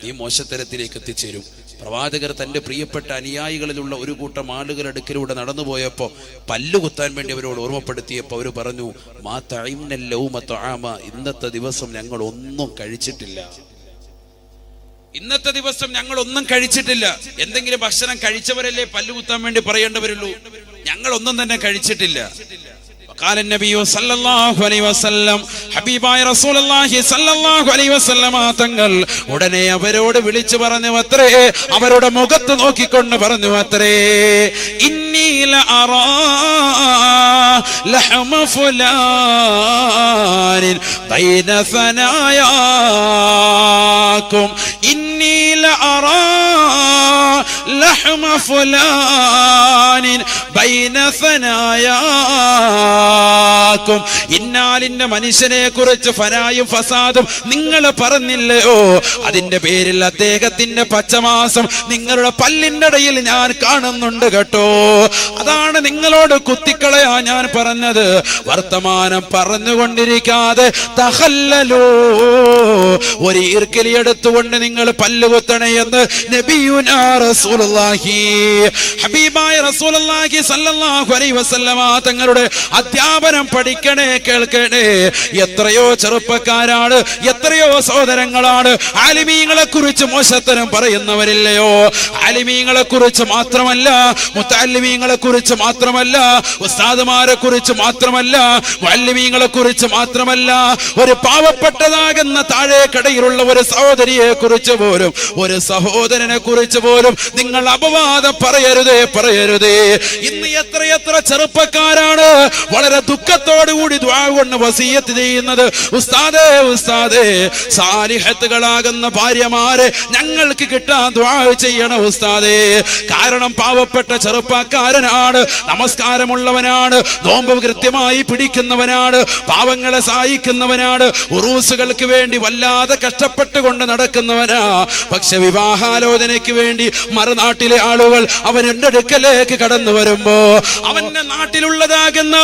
നീ മോശത്തരത്തിലേക്ക് എത്തിച്ചേരും. പ്രവാചകർ തന്റെ പ്രിയപ്പെട്ട അനുയായികളിലുള്ള ഒരു കൂട്ടം ആളുകളുടെ അടുക്കിലൂടെ നടന്നുപോയപ്പോൾ പല്ലുകുത്താൻ വേണ്ടി അവരോട് ഓർമ്മപ്പെടുത്തിയപ്പോൾ അവർ പറഞ്ഞു, മാ തഇംനൽ ലൗമ തആമ, ഇന്നത്തെ ദിവസം ഞങ്ങൾ ഒന്നും കഴിച്ചിട്ടില്ല. ഇന്നത്തെ ദിവസം ഞങ്ങൾ ഒന്നും കഴിച്ചിട്ടില്ല. എന്തെങ്കിലും ഭക്ഷണം കഴിച്ചവരല്ലേ പല്ലുകുത്താൻ വേണ്ടി പറയേണ്ടവരുള്ളൂ. ഞങ്ങൾ ഒന്നും തന്നെ കഴിച്ചിട്ടില്ല. قال النبي صلى الله عليه وسلم, ഹബീബായ റസൂലുള്ളാഹി സ്വല്ലല്ലാഹു അലൈഹി വസല്ലമ തങ്ങൾ ഉടനെ അവരോട് വിളിച്ചു പറഞ്ഞു അത്രേ, അവരുടെ മുഖത്ത് നോക്കിക്കൊണ്ട് പറഞ്ഞു അത്രേ, ഇന്നി ലഅറാ ലഹമ ഫുലാനിൻ ബൈന സനായാകും, ഇന്നി ലഅറാ ലഹമ ഫുലാനിൻ ബൈന സനായാകും. ഇന്നാലിന്റെ മനുഷ്യനെ കുറിച്ച് ഫനായും ഫസാദും നിങ്ങൾ പറഞ്ഞില്ലയോ, അതിന്റെ പേരിൽ അദ്ദേഹത്തിന്റെ പച്ചമാസം നിങ്ങളുടെ പല്ലിന്റെ ഇടയിൽ ഞാൻ കാണുന്നുണ്ട് കേട്ടോ. അതാണ് നിങ്ങളോട് കുത്തിക്കളയാ ഞാൻ പറഞ്ഞത്. വർത്തമാനം പറഞ്ഞുകൊണ്ടിരിക്കാതെ തഖല്ലലൂ, ഒരു ഈർക്കലി എടുത്തുകൊണ്ട് നിങ്ങൾ പല്ലുകുത്തണേ എന്ന് നബിയുനാ റസൂലുള്ളാഹി, ഹബീബായ റസൂലുള്ളാഹി സ്വല്ലല്ലാഹു അലൈഹി വസല്ലമ തങ്ങളുടെ അധ്യാപനം പഠിക്കണേ, കേൾക്കണേ. എത്രയോ ചെറുപ്പക്കാരാണ്, എത്രയോ സഹോദരങ്ങളാണ് ആലിമീങ്ങളെ കുറിച്ച് മോശത്തരം പറയുന്നവരില്ലയോ. ആലിമീങ്ങളെ കുറിച്ച് മാത്രമല്ല, മുത്തഅല്ലിമീങ്ങളെ കുറിച്ച് മാത്രമല്ല, ഉസ്താദുമാരെ കുറിച്ച് മാത്രമല്ല, മുഅല്ലിമീങ്ങളെ കുറിച്ച് മാത്രമല്ല, ഒരു പാവപ്പെട്ടതാകുന്ന താഴേക്കടയിലുള്ള ഒരു സഹോദരിയെ കുറിച്ച് പോലും, ഒരു സഹോദരനെ കുറിച്ച് പോലും നിങ്ങൾ അപവാദം പറയരുതേ, പറയരുതേ. ഇന്ന് എത്രയെത്ര ചെറുപ്പക്കാരാണ് വളരെ ദുഃഖത്തോടുകൂടി ദുആ കൊണ്ട് വസിയത്ത് ചെയ്യുന്നത്, ഉസ്താദേ ഉസ്താദേ, സാലിഹത്തുകളാകുന്ന ഭാര്യമാരെ ഞങ്ങൾക്ക് കിട്ടാൻ ദുആ ചെയ്യണം ഉസ്താദേ. കാരണം പാവപ്പെട്ട ചെറുപ്പക്കാരനാണ്, നമസ്കാരമുള്ളവനാണ്, നോമ്പ് കൃത്യമായി പിടിക്കുന്നവനാണ്, പാവങ്ങളെ സഹായിക്കുന്നവനാണ്, ഉറൂസുകൾക്ക് വേണ്ടി വല്ലാതെ കഷ്ടപ്പെട്ടുകൊണ്ട് നടക്കുന്നവനാ. പക്ഷെ വിവാഹാലോചനയ്ക്ക് വേണ്ടി മറുനാട്ടിലെ ആളുകൾ അവന്റെ അടുക്കലേക്ക് കടന്നു വരുമ്പോ അവന്റെ നാട്ടിലുള്ളതാകുന്ന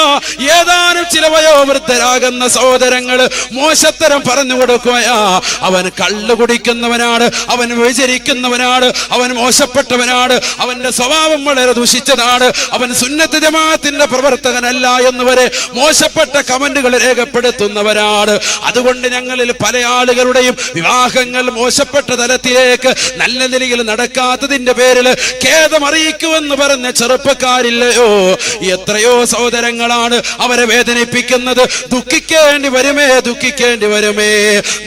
ഏതാനും ചില വയോവൃദ്ധരാകുന്ന സഹോദരങ്ങള് മോശത്തരം പറഞ്ഞു കൊടുക്കുകയാ. അവൻ കള്ളു കുടിക്കുന്നവനാണ്, അവൻ വ്യഭിചരിക്കുന്നവനാണ്, അവൻ മോശപ്പെട്ടവനാണ്, അവന്റെ സ്വഭാവം വളരെ ദുഷിച്ചതാണ്, അവൻ സുന്നത്ത് ജമാഅത്തിന്റെ പ്രവർത്തകനല്ല എന്നുവരെ മോശപ്പെട്ട കമന്റുകൾ രേഖപ്പെടുത്തുന്നവരാണ്. അതുകൊണ്ട് ഞങ്ങളിൽ പല ആളുകളുടെയും വിവാഹങ്ങൾ മോശപ്പെട്ട തലത്തിലേക്ക് നല്ല നിലയിൽ നടക്കാത്തതിന്റെ പേരിൽ ഖേദമറിയിക്കുമെന്ന് പറഞ്ഞ ചെറുപ്പക്കാരില്ലയോ. എത്രയോ സഹോദരങ്ങളാണ് അവരെ വേദനിപ്പിക്കുന്നത്. ദുഃഖിക്കേണ്ടി വരുമേ, ദുഃഖിക്കേണ്ടി വരുമേ.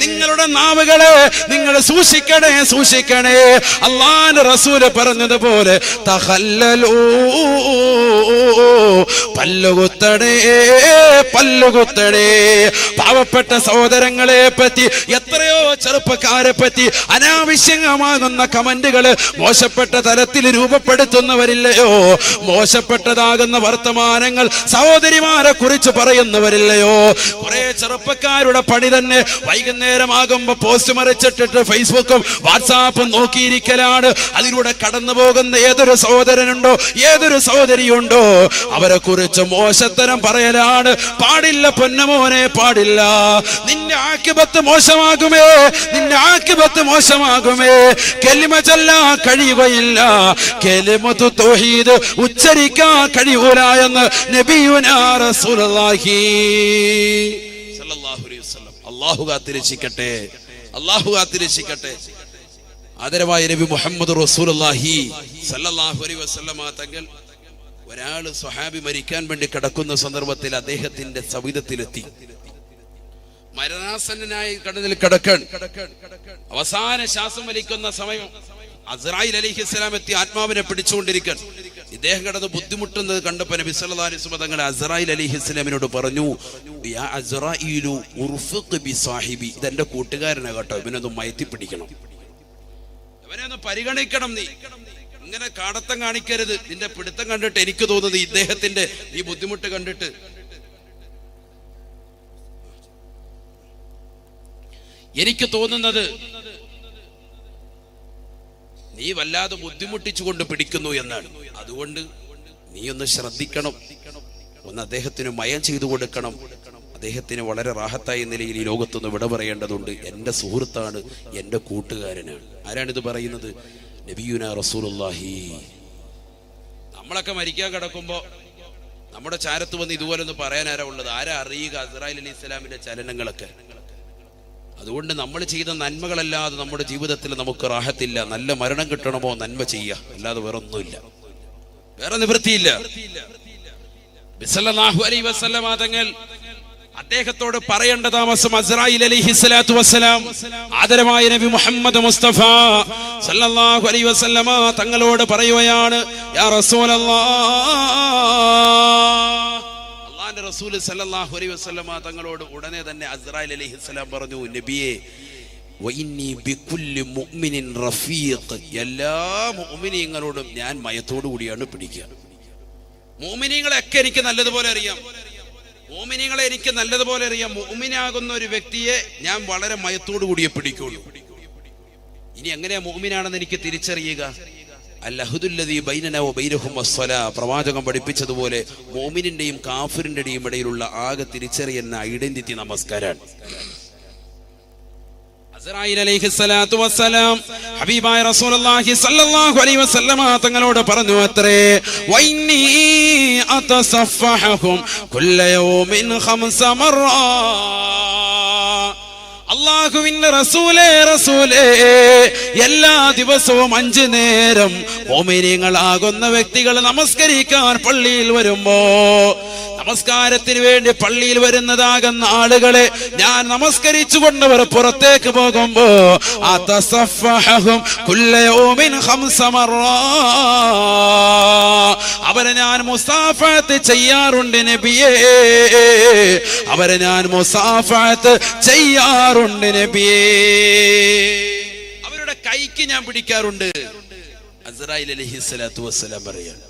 നിങ്ങളുടെ നാവുകളെ നിങ്ങൾ സൂക്ഷിക്കണേ, സൂക്ഷിക്കണേ. അല്ലാഹുവിന്റെ റസൂല് പറഞ്ഞതുപോലെ തഖല്ലലൂ, പല്ലുകുത്തണേ, പല്ലുകുത്തണേ. പാവപ്പെട്ട സഹോദരങ്ങളെ പറ്റി, എത്രയോ ചെറുപ്പക്കാരെ പറ്റി അനാവശ്യമാകുന്ന കമന്റുകള് മോശപ്പെട്ട തലത്തിൽ രൂപപ്പെടുത്തുന്നവരില്ലയോ. മോശപ്പെട്ടതാകുന്ന വർത്തമാനങ്ങൾ സഹോദരിമാരെ കുറിച്ച് പറയുന്നവരില്ലയോ. കുറെ ചെറുപ്പക്കാരുടെ പണി തന്നെ വൈകുന്നേരമാകുമ്പോ പോസ്റ്റ് മറിച്ചിട്ടിട്ട് ഫേസ്ബുക്കും വാട്സാപ്പും നോക്കിയിരിക്കലാണ്. അതിലൂടെ കടന്നു പോകുന്ന ഏതൊരു സഹോദരനുണ്ടോ, ഏതൊരു സഹോദരിയുണ്ടോ, അവരെ കുറിച്ച് മോശത്തരം പറയലാണ്. പാടില്ല പൊന്നമോനെ, പാടില്ല. നിന്റെ ആക്കിബത്ത് മോശമാകുമേ, നിന്റെ ആക്കിബത്ത് മോശമാകുമേ. കലിമ ചൊല്ലാൻ കഴിയുകയില്ല, കലിമത്തു തൗഹീദ് ഉച്ചരിക്കാൻ കഴിയൂല എന്ന് നബിയുനാ റസൂലുള്ളാഹി സ്വല്ലല്ലാഹു അലൈഹി വസല്ലം. അല്ലാഹു കാത്തിരക്ഷിക്കട്ടെ, അല്ലാഹു കാത്തിരക്ഷിക്കട്ടെ. ആദരവായ നബി മുഹമ്മദ് റസൂലുള്ളാഹി സ്വല്ലല്ലാഹു അലൈഹി വസല്ലമ തങ്ങൾ ഒരാള് സ്വഹാബി മരിക്കാൻ വേണ്ടി കിടക്കുന്ന സന്ദർഭത്തിൽ അദ്ദേഹത്തിന്റെ സവിധത്തിലെത്തി. മരണാസന്നനായി കടലിൽ കിടക്കാൻ അവസാന ശ്വാസം വലിക്കുന്ന സമയം അസ്രായിൽ അലൈഹിസ്സലാം എത്തി ആത്മാവിനെ പിടിച്ചുകൊണ്ടിരിക്കാൻ. ഇദ്ദേഹം കിടന്ന് ബുദ്ധിമുട്ടുന്നത് കണ്ടപ്പോൾ നബി സല്ലല്ലാഹു അലൈഹി വസല്ലം തങ്ങൾ അസ്രായിൽ അലൈഹിസ്സലാമിനോട് പറഞ്ഞു, യാ അസ്രായിലു ഉർഫിഖ് ബി സാഹിബി, ഇതെന്റെ കൂട്ടുകാരനെ കേട്ടോ, ഇവനൊന്ന് മയത്തി പിടിക്കണം, ഇവനെ ഒന്ന് പരിഗണിക്കണം. നീ ഇങ്ങനെ കാടത്തം കാണിക്കരുത്. നിന്റെ പിടുത്തം കണ്ടിട്ട് എനിക്ക് തോന്നുന്നത് ഇദ്ദേഹത്തിന്റെ ഈ ബുദ്ധിമുട്ട് കണ്ടിട്ട് എനിക്ക് തോന്നുന്നത് നീ വല്ലാതെ ബുദ്ധിമുട്ടിച്ചുകൊണ്ട് പിടിക്കുന്നു എന്നാണ്. അതുകൊണ്ട് നീ ഒന്ന് ശ്രദ്ധിക്കണം, ഒന്ന് അദ്ദേഹത്തിന് മയം ചെയ്തു കൊടുക്കണം. അദ്ദേഹത്തിന് വളരെ റാഹത്തായ നിലയിൽ ഈ ലോകത്തൊന്ന് വിട പറയേണ്ടതുണ്ട്. എൻ്റെ സുഹൃത്താണ്, എൻ്റെ കൂട്ടുകാരനാണ്. ആരാണിത് പറയുന്നത്? നബിയുനാ റസൂലുള്ളാഹി. നമ്മളൊക്കെ മരിക്കാൻ കിടക്കുമ്പോൾ നമ്മുടെ ചാരത്ത് വന്ന് ഇതുപോലെ ഒന്ന് പറയാൻ ആരാ ഉള്ളത്? ആരാ അറിയുക അസ്രായിൽ അലൈഹി സ്വലാമിന്റെ ചലനങ്ങളൊക്കെ? അതുകൊണ്ട് നമ്മൾ ചെയ്ത നന്മകളല്ലാതെ നമ്മുടെ ജീവിതത്തിൽ നമുക്ക് റാഹത്തില്ല. നല്ല മരണം കിട്ടണമോ നന്മ ചെയ്യുക, അല്ലാതെ വേറെ ഒന്നുമില്ല, വേറെ നിവൃത്തിയില്ല. സല്ലല്ലാഹു അലൈഹി വസല്ലമ തങ്ങൾ അദ്ദേഹത്തോട് പറയേണ്ട താമസം അസ്രായിൽ അലൈഹിസ്സലാത്തു വസ്സലാം ആദരവായ നബി മുഹമ്മദ് മുസ്തഫ സല്ലല്ലാഹു അലൈഹി വസല്ലമ തങ്ങളോട് പറയുകയാണ്, യാ റസൂലല്ലാഹ്. അല്ലാഹുവിന്റെ റസൂൽ സല്ലല്ലാഹു അലൈഹി വസല്ലമ തങ്ങളോട് ഉടനെ തന്നെ അസ്രായിൽ അലൈഹിസ്സലാം പറഞ്ഞു, നബിയേ വഇന്നി ബികുല്ലി മുഅ്മിനിൻ റഫീഖ്, എല്ലാ മുഅ്മിനീങ്ങളോടും ഞാൻ മയത്തോടു കൂടിയാണ് പിടിക്കുക. മുഅ്മിനീങ്ങളെയൊക്കെ എനിക്ക് നല്ലതുപോലെ അറിയാം, മുഅ്മിനീങ്ങളെ എനിക്ക് നല്ലതുപോലെ അറിയാം. മുഅ്മിനാകുന്ന ഒരു വ്യക്തിയെ ഞാൻ വളരെ മയത്തോടു കൂടിയേ പിടിക്കുള്ളൂ. ഇനി എങ്ങനെയാ മുഅ്മിനാണെന്ന് എനിക്ക് തിരിച്ചറിയുക? അൽഅഹ്ദുല്ലദീ ബൈനനാ വബൈനഹും അസ്സലാ, പ്രവാചകൻ പഠിപ്പിച്ചതുപോലെ മുഅ്മിനിന്റെയും കാഫിറിന്റെയും ഇടയിലുള്ള ആകെ തിരിച്ചറിയുന്ന ഐഡന്റിറ്റി നമസ്കാരമാണ്. അസ്രായിൽ അലൈഹിസ്സലാത്തു വസ്സലാം ഹബീബായ റസൂലുള്ളാഹി സ്വല്ലല്ലാഹു അലൈഹി വസല്ലമ തങ്ങളോട് പറഞ്ഞു അത്രേ, വഇന്നി അതസഫഹും കുല്ല യൗമിൻ ഖംസ മർറാ. അല്ലാഹുവിന്റെ റസൂലേ എല്ലാ ദിവസവും 5 നേരം മുഅ്മിനീങ്ങളാകുന്ന വ്യക്തികൾ നമസ്കരിക്കാൻ പള്ളിയിൽ വരുമ്പോ, നമസ്കാരത്തിന് വേണ്ടി പള്ളിയിൽ വരുന്നതാകുന്ന ആളുകളെ ഞാൻ നമസ്കരിച്ചു കൊണ്ടവർ പുറത്തേക്ക് പോകുമ്പോ അതസഫഹും കുല്ല യൗമിൻ ഖംസ മർറാ, അവരെ ഞാൻ മുസാഫഹത്ത് ചെയ്യാറുണ്ട് നബിയേ, അവരെ ഞാൻ മുസാഫഹത്ത് ചെയ്യാറുണ്ട് നബിയേ, അവരുടെ കൈക്ക് ഞാൻ പിടിക്കാറുണ്ട്. അസ്രായിൽ അലൈഹിസ്സലാത്തു വസ്സലാം പറയാണ്.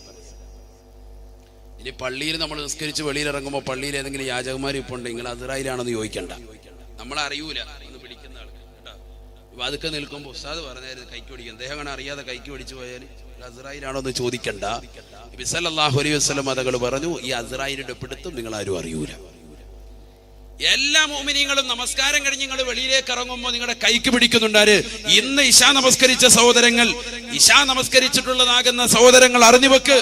ഇനി പള്ളിയിൽ നമ്മൾ നിസ്കരിച്ച് വെളിയിൽ ഇറങ്ങുമ്പോൾ പള്ളിയിൽ ഏതെങ്കിലും യാചകന്മാർ ഇപ്പോൾ ഉണ്ട്, നിങ്ങൾ അസ്രായിലാണെന്ന് ചോദിക്കണ്ട, നമ്മളറിയൂല ഒന്ന് പിടിക്കുന്ന ആൾ കേട്ടോ. അതൊക്കെ നിൽക്കുമ്പോൾ ഉസ്താദ് പറഞ്ഞായിരുന്നു കൈക്ക് പിടിക്കും, അദ്ദേഹം അങ്ങനെ അറിയാതെ കൈക്ക് പിടിച്ചു പോയാൽ അസ്രായിലാണോ എന്ന് ചോദിക്കണ്ട. നബി സല്ലല്ലാഹു അലൈഹി വസല്ലം തങ്ങൾ പറഞ്ഞു, ഈ അസ്രായിലിന്റെ പിടുത്തം നിങ്ങൾ ആരും അറിയൂല. എല്ലാ മുഅ്മിനീങ്ങളും നമസ്കാരം കഴിഞ്ഞ് നിങ്ങൾ വെളിയിലേക്ക് ഇറങ്ങുമ്പോൾ നിങ്ങളുടെ കൈക്ക് പിടിക്കുന്നുണ്ടാര്? ഇന്ന് ഇശാ നമസ്കരിച്ച സഹോദരങ്ങൾ, ഇശാ നമസ്കരിച്ചിട്ടുള്ളതാകുന്ന സഹോദരങ്ങൾ അറിഞ്ഞു വെക്ക്,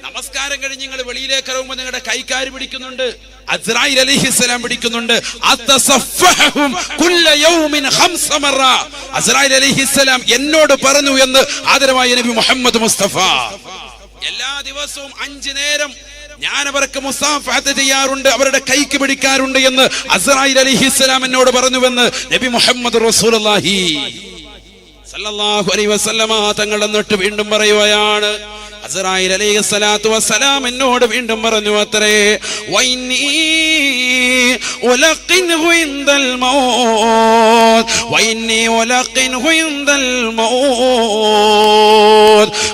നമസ്കാരം കഴിഞ്ഞ് നിങ്ങൾ വെളിയിലേക്ക് ഇറങ്ങുമ്പോൾ നിങ്ങളുടെ കൈക്കാര് പിടിക്കുന്നുണ്ട്, അസ്രായിൽ അലൈഹിസ്സലാം പിടിക്കുന്നുണ്ട്. അതസഫഹും കുല്ല യൗമിൻ ഖംസ മർറ, അസ്രായിൽ അലൈഹിസ്സലാം എന്നോട് പറഞ്ഞു എന്ന് ആദരവായ നബി മുഹമ്മദ് മുസ്തഫ. എല്ലാ ദിവസവും 5 നേരം ഞാൻ അവർക്ക് മുസാഫഹത്ത് ചെയ്യാറുണ്ട്, അവരുടെ കൈക്ക് പിടിക്കാറുണ്ട് എന്ന് അസ്രായിൽ അലൈഹിസ്സലാം എന്നോട് പറഞ്ഞുവെന്ന് നബി മുഹമ്മദ് റസൂലുള്ളാഹി സല്ലല്ലാഹു അലൈഹി വസല്ലമ തങ്ങൾ എന്നിട്ട് വീണ്ടും പറയുകയാണ്, അസ്രായിൽ അലൈഹിസ്സലാത്തു വസ്സലാം എന്നോട് വീണ്ടും പറഞ്ഞു അത്രേ, വഇന്നി ഉലഖിൻഹു ഇൻദൽ മൗത്ത്, വഇന്നി ഉലഖിൻഹു ഇൻദൽ മൗത്ത്.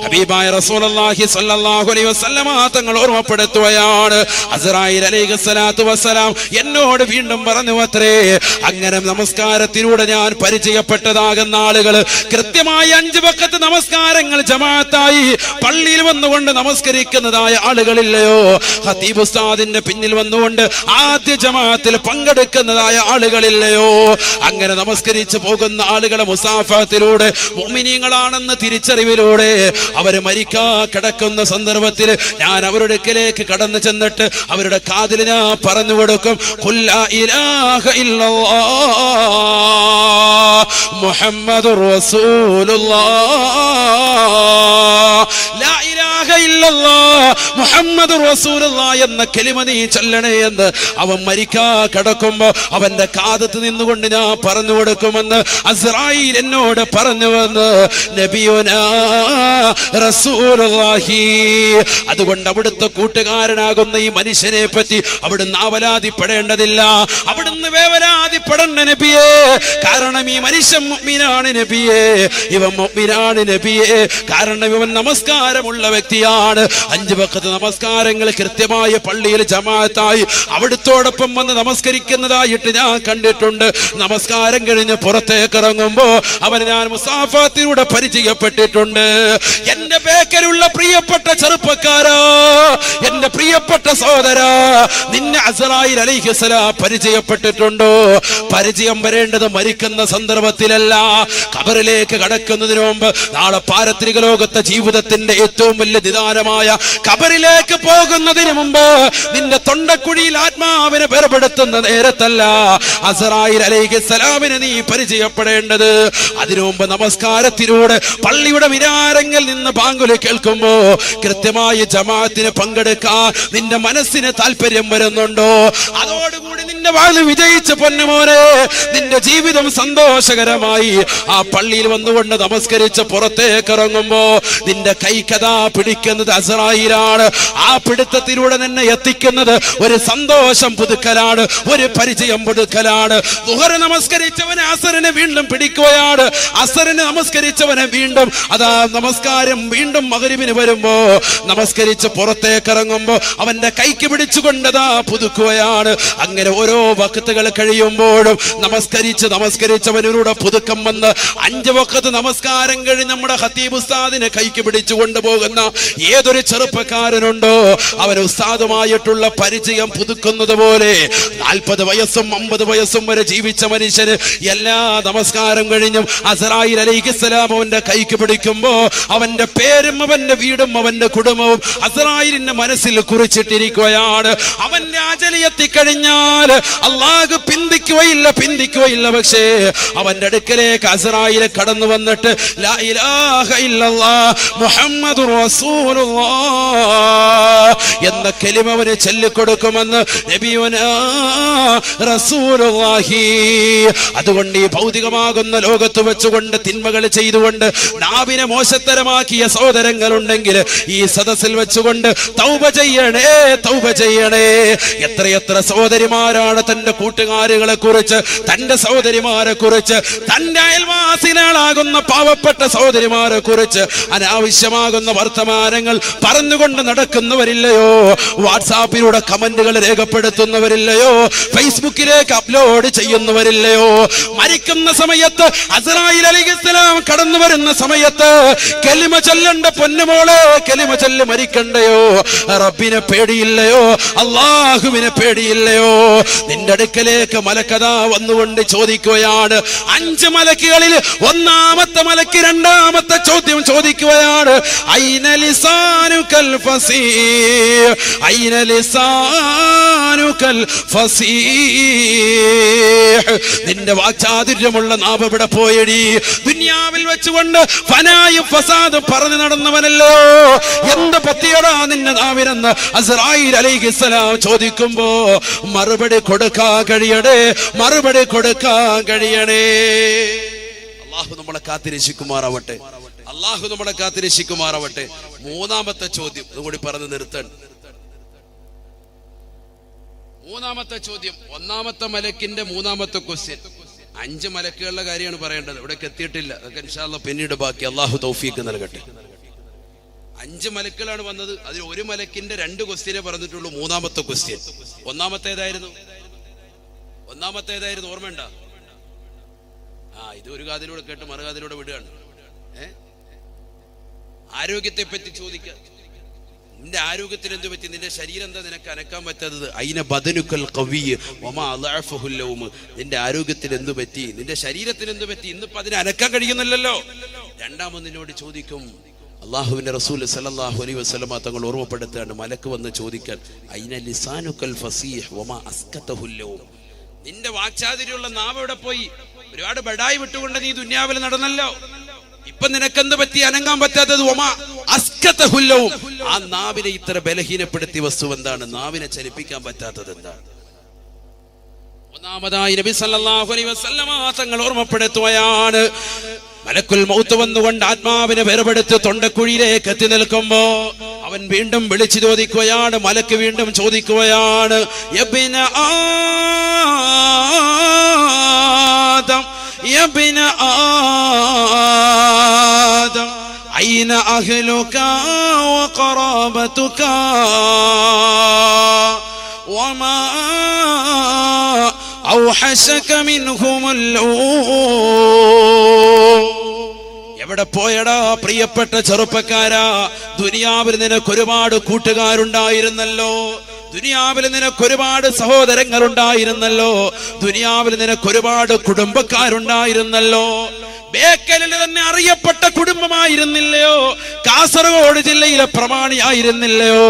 ഹബീബായ റസൂലുള്ളാഹി സ്വല്ലല്ലാഹു അലൈഹി വസല്ലമ തങ്ങൾ ഓർമ്മപ്പെടുത്തുകയാണ്, അസ്രായിൽ അലൈഹിസ്സലാത്തു വസ്സലാം എന്നോട് വീണ്ടും പറഞ്ഞു അത്രേ, അങ്ങനെ നമസ്കാരത്തിലൂടെ ഞാൻ പരിചയപ്പെട്ടതാകുന്ന ആളുകൾ കൃത്യമായി 5 വഖത്ത് നമസ്കാരങ്ങൾ ജമാഅത്തായി പള്ളിയിൽ വന്നുകൊണ്ട് നമസ്കരിക്കുന്നതായ ആളുകളില്ലയോ, ഖതീബ് ഉസ്താദിന്റെ പിന്നിൽ വന്നുകൊണ്ട് ആദ്യ ജമാഅത്തിൽ പങ്കെടുക്കുന്നതായ ആളുകളില്ലയോ, അങ്ങനെ നമസ്കരിച്ചു പോകുന്ന ആളുകളെ മുസാഫഹത്തിലൂടെ മുഅ്മിനീങ്ങളാണെന്ന് തിരിച്ചറിവിലൂടെ അവര് മരിക്കാ കിടക്കുന്ന സന്ദർഭത്തിൽ ഞാൻ അവരുടെ അടുക്കലേക്ക് കടന്നു ചെന്നിട്ട് അവരുടെ കാതിൽ ഞാൻ പറഞ്ഞു കൊടുക്കും, ഖുൽ ലാ ഇലാഹ ഇല്ലല്ലാഹ് മുഹമ്മദുർ റസൂലുള്ളാഹ്, ലാ ഇലാഹ ഇല്ലല്ലാഹ് മുഹമ്മദുർ റസൂലുള്ളാഹ് എന്ന കലിമ നീ ചൊല്ലണേ എന്ന് അവൻ മരിക്കാ കിടക്കുമ്പോ അവന്റെ കാതത്ത് നിന്നുകൊണ്ട് ഞാൻ പറഞ്ഞു കൊടുക്കുമെന്ന് അസ്രായിൽ എന്നോട് പറഞ്ഞുവെന്ന് നബിയുനാ റസൂലുള്ളാഹി. അതുകൊണ്ട് അവിടുത്തെ കൂട്ടുകാരനാകുന്ന ഈ മനുഷ്യനെ പറ്റി അവിടുന്ന് ആവലാതിപ്പെടേണ്ടതില്ല, അവിടുന്ന് വേവലാതിപ്പെടേണ്ട നബിയേ, കാരണം ഈ മനുഷ്യൻ മുഅ്മിനാണ് നബിയേ, ഇവൻ മുഅ്മിനാണ് നബിയേ, കാരണം ഇവൻ നമസ്കാരമുള്ള വ്യക്തി വ്യക്തിയാണ്. 5 വഖത്ത് നമസ്കാരങ്ങൾ കൃത്യമായ പള്ളിയിൽ ജമാഅത്തായി അവിടുത്തോടൊപ്പം വന്ന് നമസ്കരിക്കുന്നതായിട്ട് ഞാൻ കണ്ടിട്ടുണ്ട്. നമസ്കാരം കഴിഞ്ഞ് പുറത്തേക്ക് ഇറങ്ങുമ്പോ അവൻ ഞാൻ മുസാഫത്തിലൂടെ പരിചയപ്പെട്ടിട്ടുണ്ട്. എന്റെ ബേക്കലുള്ള പ്രിയപ്പെട്ട ചെറുപ്പക്കാരാ, എന്റെ പ്രിയപ്പെട്ട സഹോദരാ, നിന്നെ അസ്റായീൽ അലൈഹിസ്സലാം പരിചയപ്പെട്ടിട്ടുണ്ടോ? പരിചയം വരേണ്ടത് മരിക്കുന്ന സന്ദർഭത്തിലല്ല, ഖബറിലേക്ക് കടക്കുന്നതിന് മുമ്പ്. നാളെ പാരത്രിക ലോകത്തെ ജീവിതത്തിന്റെ ഏറ്റവും വലിയ നിദാനമായ ഖബറിലേക്ക് പോകുന്നതിന് മുമ്പ് നിന്റെ തൊണ്ടക്കുഴിയിൽ ആത്മാവിനെ വേർപെടുത്തുന്ന നേരത്തല്ല അസ്റായീൽ അലൈഹിസ്സലാമിനെ നീ പരിചയപ്പെടേണ്ടത്. അതിനു മുമ്പ് നമസ്കാരത്തിലൂടെ പള്ളിയുടെ മിനാരങ്ങളിൽ നിന്ന് ബാങ്കുൽ കേൾക്കുമ്പോ കൃത്യമായി ജമാഅത്തിന് പങ്കെടുക്കാൻ നിന്റെ മനസ്സിന് താല്പര്യം വരുന്നുണ്ടോ? അതോടുകൂടി നിന്റെ വാല് വിജയിച്ച പൊന്നുമോനെ, നിന്റെ ജീവിതം സന്തോഷകരമായി. ആ പള്ളിയിൽ വന്നുകൊണ്ട് നമസ്കരിച്ച് പുറത്തേക്ക് ഇറങ്ങുമ്പോ നിന്റെ കൈക്കഥാ പിടിക്കുന്നത് അസ്റായീലാണ്. ആ പിടുത്തത്തിലൂടെ നിന്നെ എത്തിക്കുന്നത് ഒരു സന്തോഷം പുതുക്കലാണ്, ഒരു പരിചയം പുതുക്കലാണ്. ദുഹർ നമസ്കരിച്ചവനെ അസറിനെ വീണ്ടും പിടിക്കുകയാണ്, അസറിന് നമസ്കരിച്ചവനെ വീണ്ടും അതാ നമസ്കാരം വീണ്ടും മഗ്രിബിന് വരുമ്പോ നമസ്കരിച്ച് പുറത്തേക്ക് ഇറങ്ങുമ്പോ അവന്റെ കൈക്ക് പിടിച്ചുകൊണ്ടതാ പുതുക്കുകയാണ്. അങ്ങനെ ഓരോ വഖത്തുകൾ കഴിയുമ്പോഴും നമസ്കരിച്ചവനോട് പുതുക്കം വന്ന് 5 വഖത്ത് നമസ്കാരം കഴിഞ്ഞ് നമ്മുടെ ഖതീബ് ഉസ്താദിനെ കൈക്ക് പിടിച്ചു കൊണ്ടുപോകുന്ന ഏതൊരു ചെറുപ്പക്കാരനുണ്ടോ അവൻ ഉസ്താദുമായിട്ടുള്ള പരിചയം പുതുക്കുന്നത് പോലെ 40 വയസ്സും 50 വയസ്സും വരെ ജീവിച്ച മനുഷ്യന് എല്ലാ നമസ്കാരം കഴിഞ്ഞും അസ്റായീൽ അലൈഹിസ്സലാം അവന്റെ കൈക്ക് പിടിക്കുമ്പോ അവന്റെ പേരും അവന്റെ വീടും അവന്റെ കുടുംബവും അസ്റായീലിന്റെ മനസ്സിൽ കുറിച്ചിട്ടിരിക്കുകയാണ്. അവന്റെ അജലി എത്തിക്കഴിഞ്ഞാൽ അല്ലാഹു പിന്തിക്കുകയില്ല. പക്ഷേ അവന്റെ അടുക്കലേക്ക് അസ്റായീൽ കടന്നു വന്നിട്ട് ലാ ഇലാഹ ഇല്ലല്ലാഹ് മുഹമ്മദുർ റസൂലുള്ളാഹ് എന്ന കലിമ അവന് ചൊല്ലിക്കൊടുക്കുമെന്ന് നബിയുനാ റസൂലുള്ളാഹി. അതുകൊണ്ട് ഈ ഭൗതികമാകുന്ന ലോകത്ത് വെച്ചുകൊണ്ട് തിന്മകൾ ചെയ്തുകൊണ്ട് നാവിനെ മോശത്തരമാക്കിയ സഹോദരങ്ങളുണ്ടെങ്കിൽ ഈ സദസ്സിൽ വെച്ചുകൊണ്ട് തൗബ ചെയ്യണേ. എത്രയെത്ര സഹോദരിമാരാണ് തന്റെ കൂട്ടുകാരികളെ കുറിച്ച്, തന്റെ സഹോദരിമാരെ കുറിച്ച്, തന്റെ അയൽവാസികളാകുന്ന പാവപ്പെട്ട സഹോദരിമാരെ കുറിച്ച് അനാവശ്യമാകുന്ന വർത്തമാനങ്ങൾ പറഞ്ഞുകൊണ്ട് നടക്കുന്നവരില്ലയോ? വാട്സാപ്പിലൂടെ കമന്റുകൾ രേഖപ്പെടുത്തുന്നവരില്ലയോ? ഫേസ്ബുക്കിലേക്ക് അപ്ലോഡ് ചെയ്യുന്നവരില്ലയോ? മരിക്കുന്ന സമയത്ത് അസ്റായീൽ അലൈഹിസ്സലാം കടന്നു വരുന്ന സമയത്ത് കലിമ ചൊല്ലണ്ട പൊന്നുമോളെ, കലിമ ചൊല്ലി മരിക്കണ്ടയോ? റബ്ബിനെ പേടിയില്ലയോ? അല്ലാഹുവിനെ പേടിയില്ലയോ? നിന്റെ അടുക്കലേക്ക് മലക്കതാ വന്നുകൊണ്ട് ചോദിക്കുകയാണ്. 5 മലക്കുകളിൽ 1-ാമത്തെ മലക്ക് 2-ാമത്തെ ചോദ്യം ചോദിക്കുകയാണ്. ഐന ലിസാനുകൽ ഫസീഹ്, ഐന ലിസാനുകൽ ഫസീഹ്. നിന്റെ വാക്ചാതുര്യമുള്ള നാവ് എവിടെ പോയടി? ദുനിയാവിൽ വെച്ചുകൊണ്ട് ഫനായും ഫസാദും പറഞ്ഞു നടന്നവനല്ലോ, എന്ത് പറ്റിയടാ നിന്റെ നാവിനെന്ന് അസ്റായീൽ അലൈഹിസ്സലാം ചോദിക്കുമ്പോ മറുപടി കൊടുക്കാൻ കഴിയണേ. അല്ലാഹു നമ്മളെ കാത്തിരക്ഷിക്കുമാറാവട്ടെ. 3-ാമത്തെ ചോദ്യം അതുകൂടി പറഞ്ഞു നിർത്തണം. 3-ാമത്തെ ചോദ്യം 1-ാമത്തെ മലക്കിന്റെ 3-ാമത്തെ ക്വസ്റ്റ്യൻ. 5 മലക്കുകളുടെ കാര്യമാണ് പറയേണ്ടത്, ഇവിടേക്ക് എത്തിയിട്ടില്ല. അതൊക്കെ ഇൻഷാ അല്ലാഹ് പിന്നീട് ബാക്കി. അല്ലാഹു തൗഫീഖ് നൽകട്ടെ. 5 മലക്കുകളാണ് വന്നത്. അതിൽ ഒരു മലക്കിന്റെ 2 ക്വസ്റ്റ്യനെ പറഞ്ഞിട്ടുള്ളൂ. 3-ാമത്തെ ക്വസ്റ്റ്യൻ 1-ാമത്തേതായിരുന്നു? ഓർമ്മയുണ്ടോ? ഇത് ഒരു കാതിലൂടെ കേട്ട് മറുകാതിലൂടെ വിടുകയാണ്. ആരോഗ്യത്തെ പറ്റി ചോദിക്കുക. നിന്റെ ആരോഗ്യത്തിന് എന്ത് പറ്റി? നിന്റെ ശരീരം എന്താ നിനക്ക് അനക്കാൻ പറ്റാത്തത്? അയിന ബദനുക്കൽ ഖവിയ്യ് വമാ അളഅഫഹുൽ ലൗം. നിന്റെ ആരോഗ്യത്തിന് എന്ത് പറ്റി? നിന്റെ ശരീരത്തിന് എന്ത് പറ്റി? ഇന്നിപ്പോ അതിനെ അനക്കാൻ കഴിയുന്നില്ലല്ലോ. രണ്ടാമത് നിന്നോട് ചോദിക്കും. അല്ലാഹുവിന്റെ റസൂൽ സല്ലല്ലാഹു അലൈഹി വസല്ലമ തങ്ങൾ ഓർമ്മപ്പെടുത്തുകയാണ്, മലക്ക് വന്ന് ചോദിക്കാൻ, അയിന ലിസാനുക്കൽ ഫസീഹ് വമാ അസ്കതഹുൽ ലൗം. നിന്റെ വാക്ചാതുര്യമുള്ള നാവ് എവിടെ പോയി? ഒരുപാട് ബഡായി വിട്ടുകൊണ്ട് നീ ദുനിയാവിൽ നടന്നല്ലോ. ഇപ്പൊ നിനക്കെന്ത് പറ്റി അനങ്ങാൻ പറ്റാത്തത്? ആ നാവിനെ ഇത്ര ബലഹീനപ്പെടുത്തിയ വസ്തു എന്താണ്? നാവിനെ ചലിപ്പിക്കാൻ പറ്റാത്തത് എന്താണ്? ഒന്നാമതായി നബി സല്ലല്ലാഹു അലൈഹി വസല്ലമ തങ്ങൾ ഓർമ്മപ്പെടുത്തുകയാണ്, മലക്കുൽ മൗത്ത് വന്നുകൊണ്ട് ആത്മാവിനെ വേർപെടുത്ത് തൊണ്ടക്കുഴിയിലേക്ക് എത്തി നിൽക്കുമ്പോ അവൻ വീണ്ടും വിളിച്ചു ചോദിക്കുകയാണ്. മലക്ക് വീണ്ടും ചോദിക്കുകയാണ്, യബ്ന ആദം യബ്ന ആദം അയ്ന أهلك وقرابتك وما أوحشك منهم اللؤم. എവിടെ പോയടാ പ്രിയപ്പെട്ട ചെറുപ്പക്കാരാ? ദുനിയാവിൽ നിനക്ക് ഒരുപാട് കൂട്ടുകാരുണ്ടായിരുന്നല്ലോ, ദുനിയാവിൽ നിനക്ക് ഒരുപാട് സഹോദരങ്ങൾ ഉണ്ടായിരുന്നല്ലോ, ദുനിയാവിൽ നിനക്ക് ഒരുപാട് കുടുംബക്കാരുണ്ടായിരുന്നല്ലോ. ബേക്കലിൽ തന്നെ അറിയപ്പെട്ട കുടുംബമായിരുന്നില്ലയോ? കാസർഗോഡ് ജില്ലയിലെ പ്രമാണിയായിരുന്നില്ലയോ?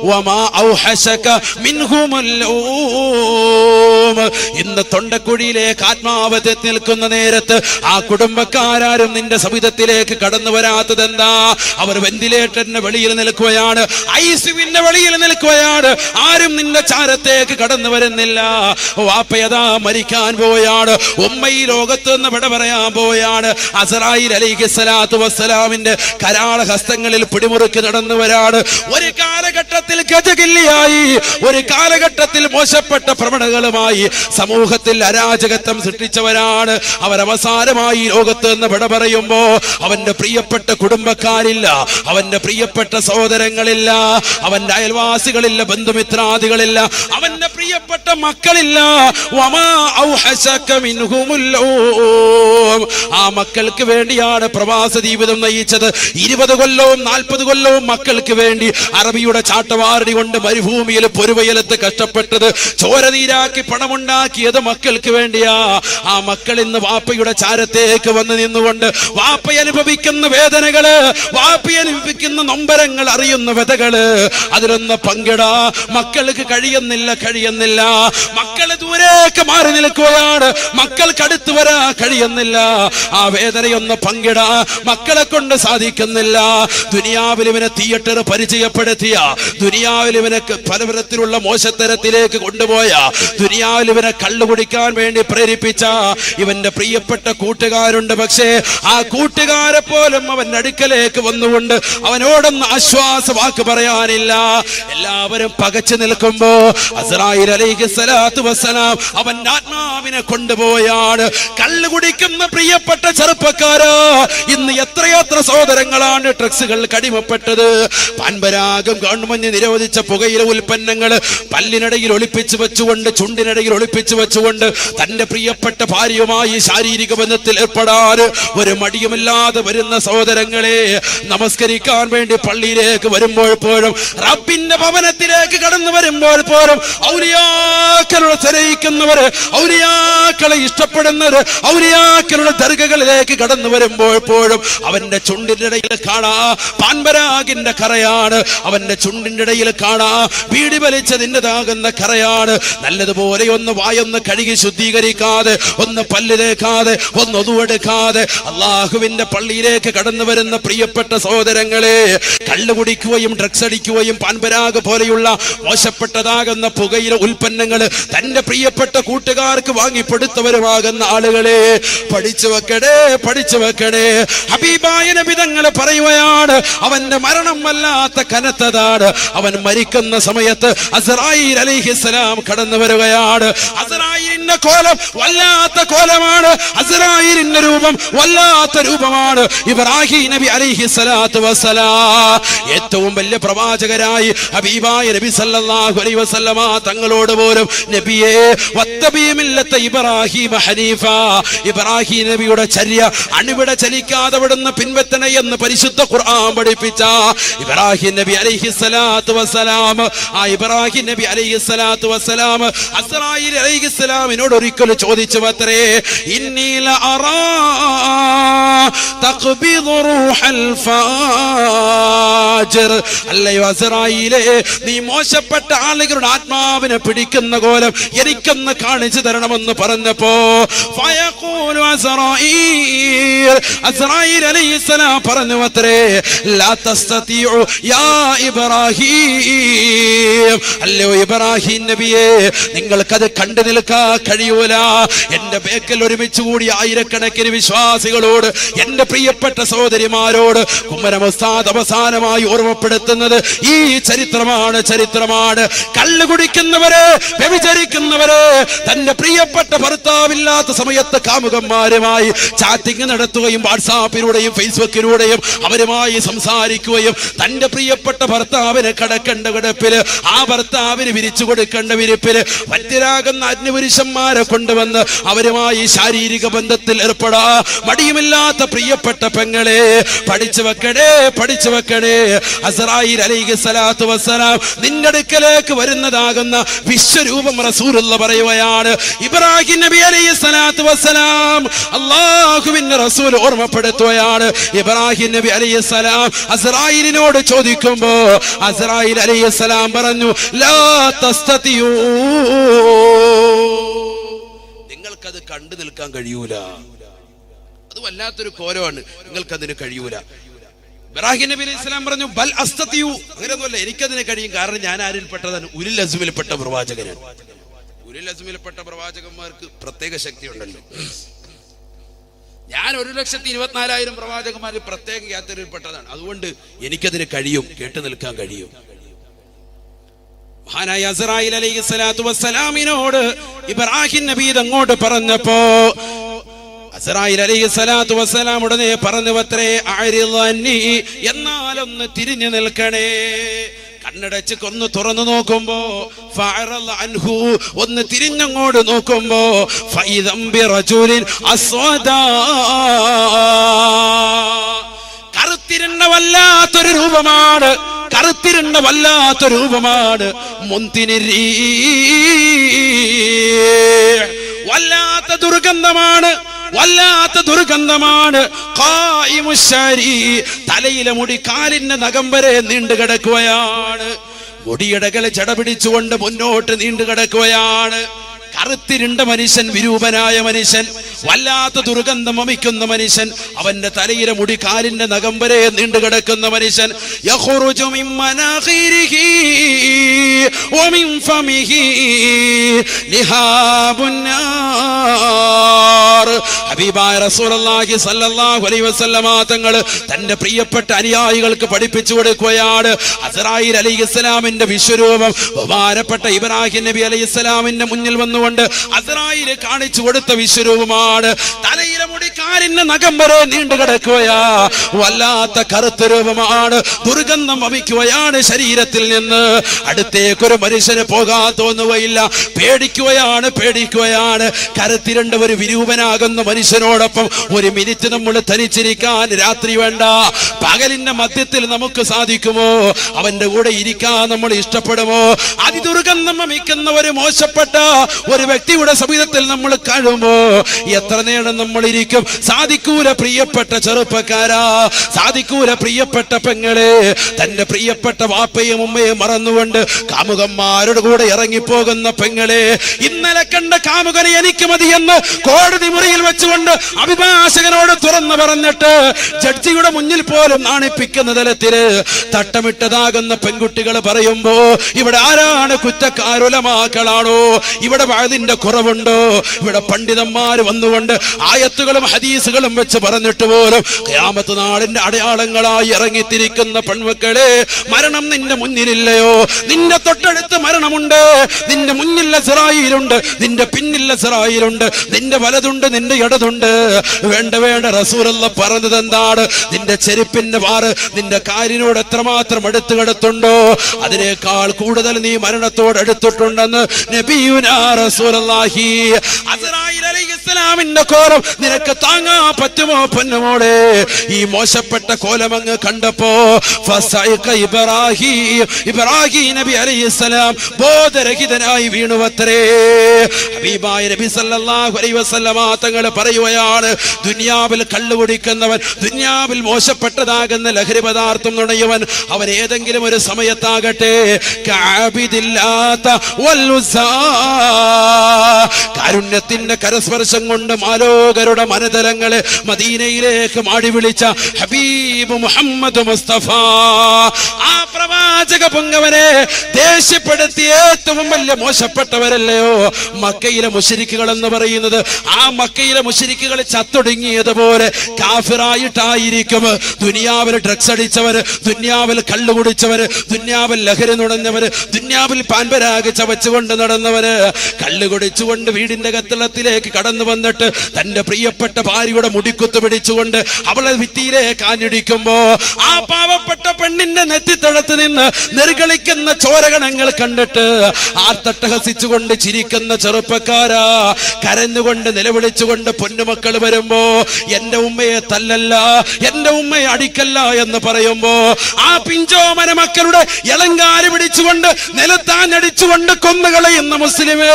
വമാ ഔഹശക മിൻഹുമുൽ ഊം. ഇന്ന് തൊണ്ടക്കുഴിയിലേക്ക് ആത്മാവത്തിൽ നിൽക്കുന്ന നേരത്ത് ആ കുടുംബക്കാരും നിന്റെ സവിധത്തിലേക്ക് കടന്നു വരാത്തതെന്താ? അവർ വെന്റിലേറ്ററിന്റെ വെളിയിൽ നിൽക്കുകയാണ്, ഐസിയുവിന്റെ വെളിയിൽ നിൽക്കുകയാണ്, ആരും നിന്റെ ചാരത്തേക്ക് കടന്നു വരുന്നില്ല. വാപ്പയതാ മരിക്കാൻ പോയാണ്, ഉമ്മ ഈ ലോകത്ത് നിന്ന് വിട പറയാൻ പോയാണ്. അസ്റായീൽ അലൈഹിസ്സലാത്തു വസ്സലാമിന്റെ കരാള ഹസ്തങ്ങളിൽ പിടിമുറുക്കി നടന്നു വരാണ്. ഒരു കാലഘട്ടത്തിൽ ഗജകില്ലിയായി, ഒരു കാലഘട്ടത്തിൽ മോശപ്പെട്ട പ്രവണതകളുമായി സമൂഹത്തിൽ അരാജകത്വം സൃഷ്ടിച്ചവരാണ്. അവരവസാനമായി ലോകത്ത് നിന്ന് വിട പറയുമ്പോ അവന്റെ പ്രിയപ്പെട്ട കുടുംബക്കാരില്ല, അവന്റെ പ്രിയപ്പെട്ട സഹോദരങ്ങളില്ല, അവന്റെ അയൽവാസികളില്ല, ബന്ധുമിത്രാദികളില്ല, അവന്റെ പ്രിയപ്പെട്ട മക്കളില്ല. വമാ ഔഹശക മിൻഹുമുൽ ഊം. ആ മക്കൾക്ക് വേണ്ടിയാണ് പ്രവാസ ജീവിതം നയിച്ചത്. 20 കൊല്ലവും 40 കൊല്ലവും മക്കൾക്ക് വേണ്ടി അറബിയുടെ ചാട്ടവാറടി കൊണ്ട് മരുഭൂമിയിൽ പൊരുവയലത്ത് കഷ്ടപ്പെട്ടത്, ചോരനീരാക്കി പണമുണ്ടാക്കിയത് മക്കൾക്ക് വേണ്ടിയാ. ആ മക്കൾ ഇന്ന് വാപ്പയുടെ ചാരത്തേക്ക് വന്ന് നിന്നുകൊണ്ട് വാപ്പ അനുഭവിക്കുന്ന വേദനകള്, വാപ്പ അനുഭവിക്കുന്ന നൊമ്പരങ്ങൾ അറിയുന്ന വ്യതകള് അതിലൊന്ന് പങ്കിടാ മക്കൾക്ക് കഴിയുന്നില്ല. മക്കള് ദൂരേക്ക് മാറി നിൽക്കുകയാണ്, മക്കൾക്ക് അടുത്ത് വരാ കഴിയുന്നില്ല. ആ വേദനയൊന്ന് പങ്കിടാ മക്കളെ കൊണ്ട് സാധിക്കുന്നില്ല. ദുനിയാവിൽ ഇവനെ തിയേറ്റർ പരിചയപ്പെടുത്തിയ, ദുനിയാവിൽ ഇവനെ പലതരത്തിലുള്ള മോശത്തരത്തിലേക്ക് കൊണ്ടുപോയ, ദുനിയാവിൽ ഇവനെ കള്ളു കുടിക്കാൻ വേണ്ടി പ്രേരിപ്പിച്ച ഇവന്റെ പ്രിയപ്പെട്ട കൂട്ടുകാരുണ്ട്. പക്ഷേ ആ കൂട്ടുകാരെ പോലും അവന്റെ അടുക്കലേക്ക് വന്നുകൊണ്ട് അവനോടൊന്ന് ആശ്വാസ വാക്ക് പറയാനില്ല. എല്ലാവരും പകച്ചു നിൽക്കുമ്പോ അസ്റായീൽ അലൈഹിസ്സലാത്തു വസ്സലാം അവന്റെ ആത്മാവിനെ കൊണ്ടുപോയാണ്. കള്ളു കുടിക്കുന്ന പ്രിയപ്പെട്ട ചെറുപ്പക്കാരാ, ഇന്ന് എത്രയെത്ര സഹോദരങ്ങളാണ് ഡ്രഗ്സുകൾ കടിമപ്പെട്ടത്. പാൻപരാഗം ഗവൺമെന്റ് നിരോധിച്ച പുകയില ഉൽപ്പന്നങ്ങൾ പല്ലിനിടയിൽ ഒളിപ്പിച്ചു വെച്ചുകൊണ്ട്, ചുണ്ടിനിടയിൽ ഒളിപ്പിച്ചു വെച്ചുകൊണ്ട് തന്റെ പ്രിയപ്പെട്ട ഭാര്യയുമായി ശാരീരിക ബന്ധത്തിൽ ഏർപ്പെടാൻ ഒരു മടിയുമില്ലാതെ വരുന്ന സഹോദരങ്ങളെ, നമസ്കരിക്കാൻ വേണ്ടി പള്ളിയിലേക്ക് വരുമ്പോൾ പോലും, റബ്ബിന്റെ ഭവനത്തിലേക്ക് കടന്നു വരുമ്പോൾ പോലും, ഔലിയാക്കളെ സ്നേഹിക്കുന്നവര്, ഔലിയാക്കളെ ഇഷ്ടപ്പെടുന്നവര്, ഔലിയാക്കളുടെ ദർഗകളിലേക്ക് കടന്നു വരുമ്പോൾ പോലും അവന്റെ ചുണ്ടിന്റെ ഇടയിൽ കാണാ പാൻപരാഗിന്റെ കറയാണ്, അവന്റെ ചുണ്ടിന്റെ ഇടയിൽ കാണാ ബീഡി വലിച്ചതിൻ്റെതാകുന്ന കറയാണ്. നല്ലതുപോലെ ഒന്ന് വായൊന്ന് കഴുകി ശുദ്ധീകരിക്കാതെ, ഒന്ന് പല്ല് തേക്കാതെ, ഒന്ന് ഒതുവെടുക്കാതെ അള്ളാഹുവിന്റെ പള്ളിയിലേക്ക് കടന്നു വരുന്ന പ്രിയപ്പെട്ട സഹോദരങ്ങളെ, കള്ളു കുടിക്കുകയും ഡ്രഗ്സ് അടിക്കുകയും പാൻപരാഗ് പോലെയുള്ള മോശപ്പെട്ടതാകുന്ന പുകയില ഉൽപ്പന്നങ്ങൾ തന്റെ പ്രിയപ്പെട്ട കൂട്ടുകാർക്ക് വാങ്ങിപ്പെടുത്തവരുമാകുന്ന ആളുകളെ, പഠിച്ചു വെക്കണേ. ഹബീബായ നബി തങ്ങൾ പറയുകയാണ്, അവന്റെ മരണം വല്ലാത്ത കനത്തതാണ്. അവൻ മരിക്കുന്ന സമയത്ത് അസ്റായീൽ അലൈഹിസ്സലാം കടന്നു വരികയാണ്. അസ്റായീലിന്റെ കോലം വല്ലാത്ത കോലമാണ്, അസ്റായീലിന്റെ രൂപം വല്ലാത്ത രൂപമാണ്. ഇബ്രാഹിം നബി അലൈഹിസ്സലാത്തു വസ്സലാം ഏറ്റവും വലിയ പ്രവാചകരായി ഹബീബായ നബി സല്ലല്ലാഹു അലൈഹി വസല്ലമ തങ്ങളോട് പോലും, നബിയേ വത്തബീ മില്ലത്ത ഇബ്രാഹിം ഹനീഫ, ഇബ്രാഹിം നബിയുടെ ചര്യ അണുവിട ചലിക്കാതെ വിടുന്ന പിൻവെത്തണ എന്ന് പരിശുദ്ധ ഖുർആൻ പഠിപ്പിച്ച ഇബ്രാഹിം നബി അലൈഹിസ്സലാത്തു വസ്സലാം, ആ ഇബ്രാഹിം നബി അലൈഹിസ്സലാത്തു വസ്സലാം അസ്റായീൽ അലൈഹിസ്സലാമിനോട് ഒരിക്കൽ ചോദിച്ചു അത്രേ, ഇന്നി ലഅറാ തഖ്ബിദു റൂഹൽ ഫാജിർ, അല്ലയോ അസ്റായീലേ, നീ മോശപ്പെട്ട ആളുകളുടെ ആത്മാവിനെ പിടിക്കുന്ന കോലം എനിക്കൊന്ന് കാണിച്ചു തരണമെന്ന് പറഞ്ഞപ്പോ, ഫയഖൂലു അസ്റായീൽ അലൈഹിസ്സലാം പറഞ്ഞു അത്രേ, ലാ തസ്തതിഉ യാ ഇബ്രാഹിം, അല്ലയോ ഇബ്രാഹിം നബിയേ, നിങ്ങൾക്കത് കണ്ടു നിൽക്കാൻ കഴിയൂല. എന്റെ ബേക്കൽ ഒരുമിച്ച് കൂടി ആയിരക്കണക്കിന് വിശ്വാസികളോട്, എന്റെ പ്രിയപ്പെട്ട സഹോദരിമാരോട് കുമ്മരം ഉസ്താദ് അവസാനമായി ഓർമ്മപ്പെടുത്തുന്നത് ഈ ചരിത്രമാണ്. കള്ളു കുടിക്കുന്നവരെ, വ്യഭിചരിക്കുന്നവരെ, തന്റെ പ്രിയപ്പെട്ട ഭർത്താവില്ലാത്ത സമയത്ത് കാമുകന്മാരുമായി ചാറ്റിംഗ് നടത്തുകയും വാട്സാപ്പിലൂടെയും ഫേസ്ബുക്കിലൂടെയും അവരുമായി സംസാരിക്കുകയും തന്റെ പ്രിയപ്പെട്ട ഭർത്താവിന് കടക്കേണ്ട കിടപ്പില്, ആ ഭർത്താവിന് വിരിച്ചു കൊടുക്കേണ്ട വിരിപ്പില് പറ്റിരാകുന്ന അന്യപുരുഷന്മാരെ കൊണ്ടുവന്ന് അവരുമായി ശാരീരിക ബന്ധത്തിൽ ഏർപ്പെടാ മടിയുമില്ലാത്ത പ്രിയപ്പെട്ട പെങ്ങളെ, പഠിച്ചു വെക്കണേ. അസ്റായീൽ അലൈഹിസ്സലാത്തു വസ്സലാം നിന്റെ അടുക്കലേക്ക് വരുന്നതാകുന്ന വിശ്വരൂപം റസൂലുള്ള പറയുകയാണ്. ഇബ്രാഹിം നബി അലൈഹിസ്സലാത്തു വസ്സലാം അല്ലാഹുവിന്റെ റസൂൽ ഓർമ്മപ്പെടുത്തുകയാണ്. ഇബ്രാഹിം നബി അലൈഹിസ്സലാം അസ്റായീലിനോട് ചോദിക്കുമ്പോ അസ്റായീൽ അലൈഹിസ്സലാം പറഞ്ഞു, ലാ തസ്തതിയൂ, നിങ്ങൾക്കത് കണ്ടു നിൽക്കാൻ കഴിയൂല. അത് വല്ലാത്തൊരു കോലമാണ്, നിങ്ങൾക്കതിന് കഴിയൂല. ഇബ്രാഹിം നബി അലൈഹി സ്വലാം പറഞ്ഞു, ബൽ അസ്തതിയു, അങ്ങനെയൊന്നുമല്ല, എനിക്കതിന് കഴിയും. കാരണം ഞാൻ ആരിൽപ്പെട്ടതാണ്? ഉലുൽ അസ്മിൽപ്പെട്ട പ്രവാചകനാണ്. ഉലുൽ അസ്മിൽപ്പെട്ട പ്രവാചകന്മാർക്ക് പ്രത്യേക ശക്തി ഉണ്ടല്ലോ. ഞാൻ 1,24,000 പ്രവാചകന്മാർ പ്രത്യേക യാത്രയിൽപ്പെട്ടതാണ്. അതുകൊണ്ട് എനിക്കതിന് കഴിയും, കേട്ടു നിൽക്കാൻ കഴിയും. മഹാനായ അസ്റായീൽ അലൈഹിസ്സലാത്തു വസ്സലാമിനോട് ഇബ്രാഹിം നബി അങ്ങോട്ട് പറഞ്ഞപ്പോ അസ്റായീൽ അലൈഹിസ്സലാത്തു വസ്സലാം ഉടനെ പറഞ്ഞു, അത്രേ അരിളനി, എന്നാലൊന്ന് തിരിഞ്ഞു നിൽക്കണേ. കണ്ണടച്ച് ഒന്ന് തുറന്നു നോക്കുമ്പോ ഫഅറള അൻഹു, ഒന്ന് തിരിഞ്ഞങ്ങോട്ട് നോക്കുമ്പോ ഫഇദം ബിറജുലിൻ അസ്വദാ, കറുത്തിരുണ്ട വല്ലാത്തൊരു രൂപമാണ്. മുന്തിനിരീ, വല്ലാത്ത ദുർഗന്ധമാണ്. ഖായിമുശ്ശരി, തലയിലെ മുടി കാലിന്റെ നഖം വരെ നീണ്ടു കിടക്കുകയാണ്. മുടിയടകൾ ജട പിടിച്ചുകൊണ്ട് മുന്നോട്ട് നീണ്ടു കിടക്കുകയാണ്. കറുത്തിരുണ്ട മനുഷ്യൻ, വിരൂപനായ മനുഷ്യൻ, വല്ലാത്ത ദുർഗന്ധം വമിക്കുന്ന മനുഷ്യൻ, അവന്റെ തലയിലെ മുടി കാലിന്റെ നഖം വരെ നീണ്ടു കിടക്കുന്ന മനുഷ്യൻ. യഖ്റുജു മിൻ മനാഖിരിഹി വമിൻ ഫമിഹി ലിഹാബുൻ നാർ. ഹബീബായ റസൂലുള്ളാഹി സ്വല്ലല്ലാഹു അലൈഹി വസല്ലമ തങ്ങൾ തന്റെ പ്രിയപ്പെട്ട അനുയായികൾക്ക് പഠിപ്പിച്ചു കൊടുക്കുകയാണ്. അസ്റായീൽ അലൈഹിസ്സലാമിന്റെ വിശ്വരൂപം ബഹുമാനപ്പെട്ട ഇബ്രാഹിം നബി അലൈഹിസ്സലാമിന്റെ മുന്നിൽ വന്നു അസ്റായീൽ കാണിച്ചു കൊടുത്ത വിശ്വരൂപമാണ്. തലയിലെ മുടി കാലിന്റെ നഖം വരെ നീണ്ടു കിടക്കുകയാ. വല്ലാത്ത കറുത്ത രൂപമാണ്. ദുർഗന്ധം വമിക്കുകയാണ് ശരീരത്തിൽ നിന്ന്. അടുത്തേക്കൊരു മനുഷ്യന് പോകാൻ തോന്നുകയില്ല. പേടിക്കുകയാണ്. കറുത്തിരണ്ട ഒരു വിരൂപനാകുന്ന മനുഷ്യനോടൊപ്പം ഒരു മിനിറ്റ് നമ്മൾ തനിച്ചിരിക്കാൻ രാത്രി വേണ്ട, പകലിന്റെ മധ്യത്തിൽ നമുക്ക് സാധിക്കുമോ? അവന്റെ കൂടെ ഇരിക്കാൻ നമ്മൾ ഇഷ്ടപ്പെടുമോ? അതിദുർഗന്ധം വമിക്കുന്ന ഒരു മോശപ്പെട്ട ഒരു വ്യക്തിയുടെ സമീപത്തിൽ നമ്മൾ കഴിയുമ്പോ എത്ര നേരം നമ്മൾ ഇരിക്കും? സാധിക്കൂല പ്രിയപ്പെട്ട ചെറുപ്പക്കാരാ, സാധിക്കൂല പ്രിയപ്പെട്ട പെങ്ങളെ. തന്റെ പ്രിയപ്പെട്ട വാപ്പയും ഉമ്മയും മറന്നുകൊണ്ട് കാമുകന്മാരുടെ കൂടെ ഇറങ്ങിപ്പോകുന്ന പെങ്ങളെ, ഇന്നലെ കണ്ട കാമുകനെ എനിക്ക് മതിയെന്ന് കോടതി മുറിയിൽ വെച്ചുകൊണ്ട് അഭിഭാഷകനോട് തുറന്നു പറഞ്ഞിട്ട് ജഡ്ജിയുടെ മുന്നിൽ പോലും നാണിപ്പിക്കുന്ന തലത്തില് തട്ടമിട്ടതാകുന്ന പെൺകുട്ടികൾ പറയുമ്പോ ഇവിടെ ആരാണ് കുറ്റക്കാർ? ഉലമാക്കളാണോ? ഇവിടെ വഅദിന്റെ കുറവുണ്ടോ? ഇവിടെ പണ്ഡിതന്മാർ വന്നുകൊണ്ട് ആയത്തുകളും ഹദീസുകളും വെച്ച് പറഞ്ഞിട്ട് പോലും ഖിയാമത്ത് നാളിന്റെ അടയാളങ്ങളായി ഇറങ്ങിത്തിരിക്കുന്ന പെൺമക്കളെ, മരണം നിന്റെ മുന്നിലില്ലയോ? നിന്റെ തൊട്ടടുത്ത് മരണമുണ്ട്. നിന്റെ മുന്നിൽ ഇസ്രായേലുണ്ട്, നിന്റെ പിന്നിൽ ഇസ്രായേലുണ്ട്, നിന്റെ വലതുണ്ട്, നിന്റെ ഇടതുണ്ട്. വേണ്ട റസൂലുള്ള പറഞ്ഞത് എന്താണ്? നിന്റെ ചെരുപ്പിന്റെ വാറ് നിന്റെ കാലിനോട് എത്രമാത്രം അടുത്ത് കിടത്തുണ്ടോ അതിനേക്കാൾ കൂടുതൽ നീ മരണത്തോട് അടുത്തിട്ടുണ്ടെന്ന് നബിയുനാ റസൂലുള്ളാഹി. അസ്റായീൽ അലൈഹിസ്സലാമിന്റെ കോലം നിനക്ക് താങ്ങാൻ പറ്റുമോ പൊന്നുമോളെ? ഈ മോശപ്പെട്ട കോലം അങ്ങ് കണ്ടപ്പോ ഫസൈഖ ഇബ്രാഹിം നബി അലൈഹിസ്സലാം ബോധരഹിതനായി വീണുവത്രേ. ഹബീബായ നബി സല്ലല്ലാഹു അലൈഹി വസല്ലമ തങ്ങൾ പറയുകയാണ്, ദുനിയാവിൽ കള്ളു കുടിക്കുന്നവൻ, ദുനിയാവിൽ മോശപ്പെട്ടതാകുന്ന ലഹരി പദാർത്ഥം നുണയുവൻ, അവൻ ഏതെങ്കിലും ഒരു സമയത്താകട്ടെ കാരുണ്യത്തിന്റെ കരസ്പർശം കൊണ്ട് മാലോകരുടെ മനതലങ്ങളെ മദീനയിലേക്ക് മാടി വിളിച്ച ഹബീബ് മുഹമ്മദ് മുസ്തഫ, ആ പ്രവാചക പൊങ്ങവനെ ദേഷ്യപ്പെടുത്തിയ ഏറ്റവും വലിയ മോശപ്പെട്ടവരല്ലയോ മക്കയിലെ മുശ്രിക്കുകൾ എന്ന് പറയുന്നത്. ആ മക്കയിലെ മുശ്രിക്കുകൾ ചത്തൊടുങ്ങിയതുപോലെ കാഫിറായിട്ടായിരിക്കും ദുനിയാവിൽ ഡ്രഗ്സ് അടിച്ചവര്, ദുനിയാവിൽ കള്ളു കുടിച്ചവര്, ദുനിയാവിൽ ലഹരി നുണഞ്ഞവര്, ദുനിയാവിൽ പാൻപരാഗ് ചവച്ചുകൊണ്ട് നടന്നവര്, കള്ളു കുടിച്ചുകൊണ്ട് വീടിന്റെ കത്തളത്തിലേക്ക് കടന്നു വന്നിട്ട് തന്റെ പ്രിയപ്പെട്ട ഭാര്യയുടെ മുടിക്കുത്ത് പിടിച്ചുകൊണ്ട് അവളെ ഭിത്തിയിലേക്ക് ആഞ്ഞിടിക്കുമ്പോ ആ പാവപ്പെട്ട പെണ്ണിന്റെ നെറ്റിത്തടത്ത് നിന്ന് നെറുകളിക്കുന്ന ചോരകണങ്ങൾ കണ്ടിട്ട് ആർത്തട്ടഹസിച്ചുകൊണ്ട് ചിരിക്കുന്ന ചെറുപ്പക്കാരാ, കരഞ്ഞുകൊണ്ട് നിലവിളിച്ചുകൊണ്ട് പൊന്നുമക്കൾ വരുമ്പോ എന്റെ ഉമ്മയെ തല്ലല്ല, എന്റെ ഉമ്മയെ അടിക്കല്ല എന്ന് പറയുമ്പോ ആ പിഞ്ചോമന മക്കളുടെ ഇളങ്കാരി പിടിച്ചുകൊണ്ട് നിലത്താഞ്ഞടിച്ചുകൊണ്ട് കൊന്നുകളയുന്ന മുസ്ലിമേ,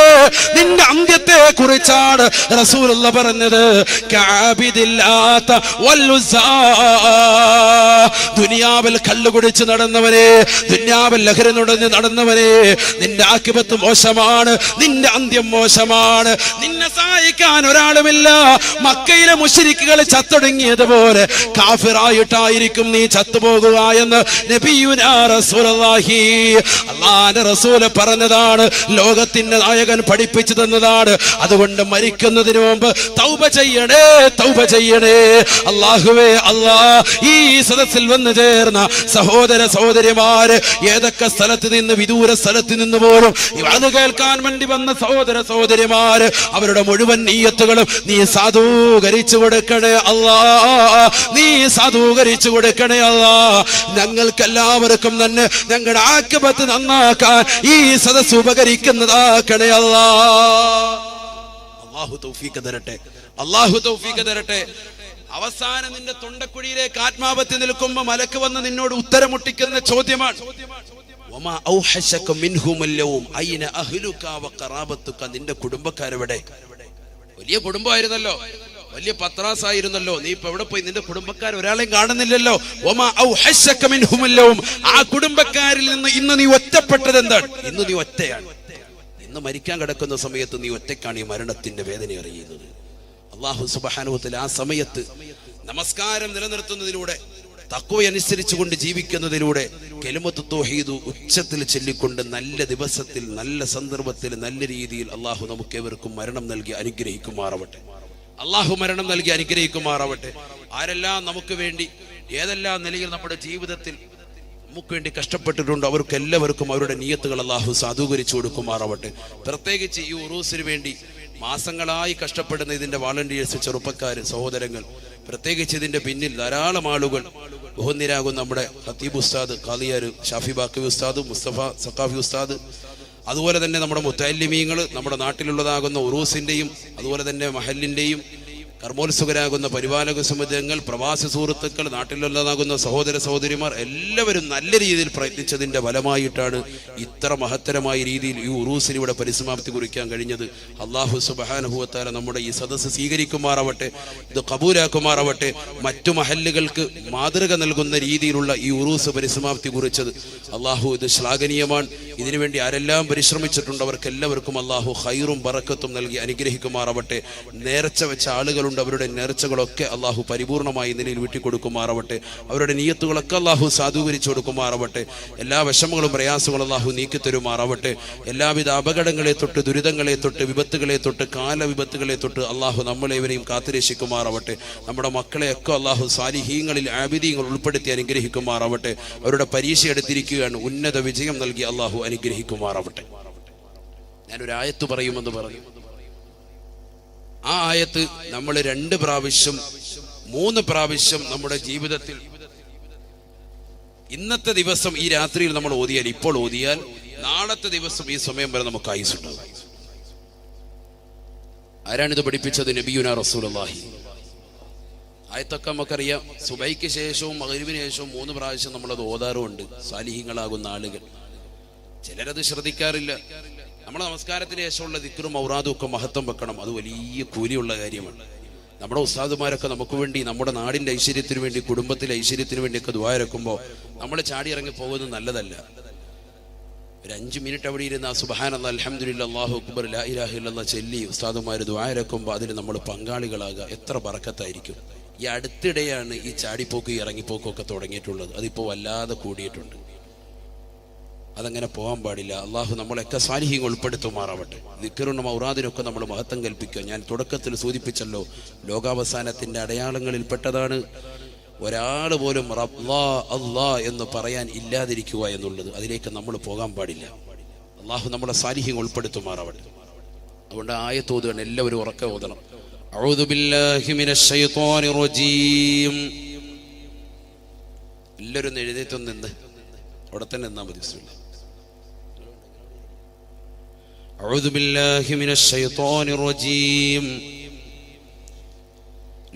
നിന്റെ അന്ത്യത്തെ കുറിച്ചാണ് റസൂലുള്ള പറഞ്ഞത്. ദുനിയാവിൽ കള്ളുകുടിച്ച് നടന്നവനെ, ദുനിയാവിൽ ലഹരി നുടഞ്ഞ് നടന്നവനെ, നിന്റെ ആക്കിബത്ത് മോശമാണ്, നിന്റെ അന്ത്യം മോശമാണ്, നിന്നെ സഹായിക്കാൻ ഒരാളുമില്ല. മക്കയിലെ മുശ്രിക്കുകൾ ചത്തൊടുങ്ങിയതുപോലെ കാഫിറായിട്ടായിരിക്കും നീ ചത്തുപോകുക എന്ന് നബിയുനാ റസൂലുള്ളാഹി, അല്ലാഹുവിന്റെ റസൂൽ പറഞ്ഞതാണ്, ലോകത്തിന്റെ നായകൻ പഠിപ്പിച്ചു തന്നതാണ്. അതുകൊണ്ട് മരിക്കുന്നതിന് മുമ്പ് തൗബ ചെയ്യണേ, തൗബ ചെയ്യണേ. അല്ലാഹുവേ, ഈ സദസ്സിൽ വന്നു ചേർന്ന സഹോദര സഹോദരിമാര്, ഏതൊക്കെ സ്ഥലത്ത് നിന്ന്, വിദൂര സ്ഥലത്ത് നിന്ന് പോലും അത് കേൾക്കാൻ വേണ്ടി വന്ന സഹോദര സഹോദരിമാര്, അവരുടെ മുഴുവൻ നീയത്തുകളും നീ സാധൂകരിച്ചു കൊടുക്കണേ അല്ലാ, നീ സാധൂകരിച്ചു കൊടുക്കണേ അല്ലാ. ഞങ്ങൾക്കെല്ലാവർക്കും തന്നെ ഞങ്ങളുടെ ആക്കിബത്ത് നന്നാക്കാൻ ഈ സദസ്സ് ഉപകരിക്കുന്നതാക്കണേ അല്ലാ. അല്ലാഹു തൗഫീഖ് തരട്ടെ, അല്ലാഹു തൗഫീഖ് തരട്ടെ. അവസാനം നിന്റെ തൊണ്ടക്കുഴിയിലേക്ക് ആത്മാവത്തിൽ നിൽക്കുമ്പോ മലക്ക് വന്ന് നിന്നോട് ഉത്തരമുട്ടിക്കുന്ന ചോദ്യമാണ്, നിന്റെ കുടുംബക്കാരെവിടെ? വലിയ കുടുംബമായിരുന്നല്ലോ, വലിയ പത്രാസായിരുന്നല്ലോ, നീ ഇപ്പൊ എവിടെ പോയി? നിന്റെ കുടുംബക്കാർ ഒരാളെയും കാണുന്നില്ലല്ലോ. ആ കുടുംബക്കാരിൽ നിന്ന് ഇന്ന് നീ ഒറ്റപ്പെട്ടത് എന്താണ്? ഇന്ന് നീ ഒറ്റയാണ്. ഇന്ന് മരിക്കാൻ കിടക്കുന്ന സമയത്ത് നീ ഒറ്റയ്ക്കാണ് ഈ മരണത്തിന്റെ വേദന അറിയുന്നത്. അല്ലാഹു സുബ്ഹാനഹു വ തആല ആ സമയത്ത് നമസ്കാരം നിലനിർത്തുന്നതിലൂടെ, തഖ്വ അനുസരിച്ചുകൊണ്ട് ജീവിക്കുന്നതിലൂടെ, കലിമത്ത് തൗഹീദ് ഉച്ചത്തിൽ ചൊല്ലിക്കൊണ്ട് നല്ല ദിവസത്തിൽ, നല്ല സന്ദർഭത്തിൽ, നല്ല രീതിയിൽ അല്ലാഹു നമുക്കേവർക്കും മരണം നൽകി അനുഗ്രഹിക്കുമാറാവട്ടെ. അല്ലാഹു മരണം നൽകി അനുഗ്രഹിക്കുമാറാവട്ടെ. ആരെല്ലാം നമുക്ക് വേണ്ടി ഏതെല്ലാം നിലയിൽ നമ്മുടെ ജീവിതത്തിൽ നമുക്ക് വേണ്ടി കഷ്ടപ്പെട്ടിട്ടുണ്ട്, അവർക്ക് എല്ലാവർക്കും അവരുടെ നിയത്തുകൾ അല്ലാഹു സാധൂകരിച്ചു കൊടുക്കുമാറാവട്ടെ. പ്രത്യേകിച്ച് ഈ ഉറൂസിന് വേണ്ടി മാസങ്ങളായി കഷ്ടപ്പെടുന്ന ഇതിന്റെ വാളണ്ടിയേഴ്സ്, ചെറുപ്പക്കാര്, സഹോദരങ്ങൾ, പ്രത്യേകിച്ച് ഇതിന്റെ പിന്നിൽ ധാരാളം ആളുകൾ, ബഹുനിരാകും നമ്മുടെ ഖത്തീബ് ഉസ്താദ്, ഖാലിയാർ ഷാഫി ബാക്കവി ഉസ്താദ്, മുസ്തഫ സഖാഫി ഉസ്താദ്, അതുപോലെ തന്നെ നമ്മുടെ മുത്തഅല്ലിമീങ്ങൾ, നമ്മുടെ നാട്ടിലുള്ളതാകുന്ന ഉറൂസിന്റെയും അതുപോലെ തന്നെ മഹലിന്റെയും കർമ്മോത്സുകരാകുന്ന പരിപാലക സമിതികൾ, പ്രവാസി സുഹൃത്തുക്കൾ, നാട്ടിലുള്ളതാകുന്ന സഹോദര സഹോദരിമാർ എല്ലാവരും നല്ല രീതിയിൽ പ്രയത്നിച്ചതിന്റെ ഫലമായിട്ടാണ് ഇത്ര മഹത്തരമായ രീതിയിൽ ഈ ഉറൂസിന് ഇവിടെ പരിസമാപ്തി കുറിക്കാൻ കഴിഞ്ഞത്. അല്ലാഹു സുബ്ഹാനഹു വ തആല നമ്മുടെ ഈ സദസ്സ് സ്വീകരിക്കുമാറാവട്ടെ, ഇത് കബൂലാക്കുമാറാവട്ടെ. മറ്റു മഹല്ലുകൾക്ക് മാതൃക നൽകുന്ന രീതിയിലുള്ള ഈ ഉറൂസ് പരിസമാപ്തി കുറിച്ചത് അല്ലാഹു ഇത് ശ്ലാഘനീയമാണ്. ഇതിനുവേണ്ടി ആരെല്ലാം പരിശ്രമിച്ചിട്ടുണ്ട് അവർക്കെല്ലാവർക്കും അല്ലാഹു ഖൈറും ബറക്കത്തും നൽകി അനുഗ്രഹിക്കുമാറാവട്ടെ. നേർച്ച വെച്ച ആളുകൾ അവരുടെ നേർച്ചകളൊക്കെ അല്ലാഹു പരിപൂർണമായി നിലയിൽ വീട്ടിക്കൊടുക്കുമാറാവട്ടെ. അവരുടെ നിയത്തുകളൊക്കെ അല്ലാഹു സാധൂകരിച്ചു കൊടുക്കുമാറാവട്ടെ. എല്ലാ വിഷമങ്ങളും പ്രയാസങ്ങളും അല്ലാഹു നീക്കിത്തരുമാറാവട്ടെ. എല്ലാവിധ അപകടങ്ങളെ തൊട്ട്, ദുരിതങ്ങളെ തൊട്ട്, വിപത്തുകളെ തൊട്ട്, കാലവിപത്തുകളെ തൊട്ട് അല്ലാഹു നമ്മളെവരെയും കാത്തുരക്ഷിക്കുമാറാവട്ടെ. നമ്മുടെ മക്കളെയൊക്കെ അല്ലാഹു സാലിഹീങ്ങളിൽ ആബിദീങ്ങൾ ഉൾപ്പെടുത്തി അനുഗ്രഹിക്കുമാറാവട്ടെ. അവരുടെ പരീക്ഷ എടുത്തിരിക്കുകയാണ്, ഉന്നത വിജയം നൽകി അല്ലാഹു അനുഗ്രഹിക്കുമാറാവട്ടെ. ഞാനൊരു ആയത്ത് പറയുമെന്ന് പറഞ്ഞു. ആ ആയത്ത് നമ്മൾ 2 പ്രാവശ്യം 3 പ്രാവശ്യം നമ്മുടെ ജീവിതത്തിൽ ഇന്നത്തെ ദിവസം ഈ രാത്രിയിൽ നമ്മൾ ഓതിയാൽ, ഇപ്പോൾ ഓതിയാൽ നാളത്തെ ദിവസം ഈ സമയം വരെ നമുക്ക് ആയുസ്സുണ്ടാകും. ആരാണിത് പഠിപ്പിച്ചത്? നബിയുനാ റസൂലുള്ളാഹി. ആയത്തൊക്കെ നമുക്കറിയാം. സുബൈക്ക് ശേഷവും മഗ്‌രിബിന് ശേഷവും 3 പ്രാവശ്യം നമ്മളത് ഓതാറുമുണ്ട് സാലിഹീങ്ങളാകുന്ന ആളുകൾ. ചിലരത് ശ്രദ്ധിക്കാറില്ല. നമ്മുടെ നമസ്കാരത്തിന് ശേഷമുള്ള ദിക്റും ഔറാദും ഒക്കെ മഹത്വം വെക്കണം. അത് വലിയ കൂലിയുള്ള കാര്യമാണ്. നമ്മുടെ ഉസ്താദുമാരൊക്കെ നമുക്ക് വേണ്ടി, നമ്മുടെ നാടിന്റെ ഐശ്വര്യത്തിന് വേണ്ടി, കുടുംബത്തിലെ ഐശ്വര്യത്തിന് വേണ്ടിയൊക്കെ ദുആ ഇറക്കുമ്പോൾ നമ്മൾ ചാടി ഇറങ്ങി പോകുന്നത് നല്ലതല്ല. ഒരു 5 മിനിറ്റ് അവിടെ ഇരുന്ന് സുബ്ഹാനല്ലാഹ് അൽഹംദുലില്ലാഹ് അല്ലാഹു അക്ബർ ലാ ഇലാഹ ഇല്ലല്ലാഹ് ചൊല്ലി ഉസ്താദുമാർ ദുആ ഇറക്കുമ്പോൾ അതിൽ നമ്മൾ പങ്കാളികളാകുക. എത്ര ബറക്കത്തായിരിക്കും. ഈ അടുത്തിടെയാണ് ഈ ചാടിപ്പോക്ക് ഇറങ്ങിപ്പോക്കൊക്കെ തുടങ്ങിയിട്ടുള്ളത്. അതിപ്പോൾ വല്ലാതെ കൂടിയിട്ടുണ്ട്. അതങ്ങനെ പോകാൻ പാടില്ല. അള്ളാഹു നമ്മളൊക്കെ സാലിഹ്യങ്ങൾ ഉൾപ്പെടുത്തുമാറാവട്ടെ. ദിക്റിനും ഔറാദിനൊക്കെ നമ്മൾ മഹത്വം കൽപ്പിക്കുക. ഞാൻ തുടക്കത്തിൽ സൂചിപ്പിച്ചല്ലോ, ലോകാവസാനത്തിൻ്റെ അടയാളങ്ങളിൽ പെട്ടതാണ് ഒരാൾ പോലും റബ്ബാ അല്ലാ എന്ന് പറയാൻ ഇല്ലാതിരിക്കുക എന്നുള്ളത്. അതിലേക്ക് നമ്മൾ പോകാൻ പാടില്ല. അള്ളാഹു നമ്മളെ സാലിഹ്യങ്ങൾ ഉൾപ്പെടുത്തുമാറാവട്ടെ. അതുകൊണ്ട് ആയത്ത് ഓതുകയാണ്. എല്ലാവരും ഉറക്കെ ഓതണം. അഊദു ബില്ലാഹി മിനശ് ശൈത്വാനിർ റജീം. എല്ലാവരും എഴുന്നേറ്റ് നിന്ന് അവിടെ തന്നെ നിന്നാൽ മതി. ബിസ്മില്ലാഹ്. അഊദു ബില്ലാഹി മിനശ് ശൈത്വാനിർ റജീം.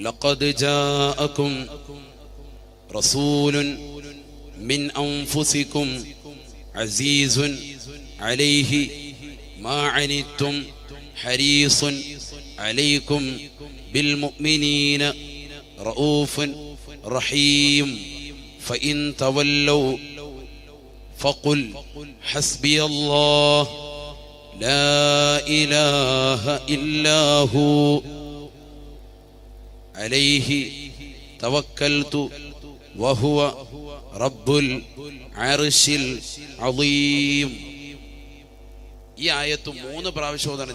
ലഖദ് ജാഅകും റസൂലുൻ മിൻ അൻഫുസികും അസീസുൻ അലൈഹി മാ അനിത്തും ഹരീസുൻ അലൈക്കും ബിൽ മുഅ്മിനീന റഊഫുൻ റഹീം. ഫഇൻ തവല്ലൗ ഫഖുൽ ഹസ്ബിയല്ലാഹ് ലാ ഇലാഹ ഇല്ലാഹു അലൈഹി തവക്കൽതു വഹുവ റബ്ബുൽ അർശിൽ അളീം. ഈ ആയത്ത് 3 പ്രാവശ്യം ഓതണം.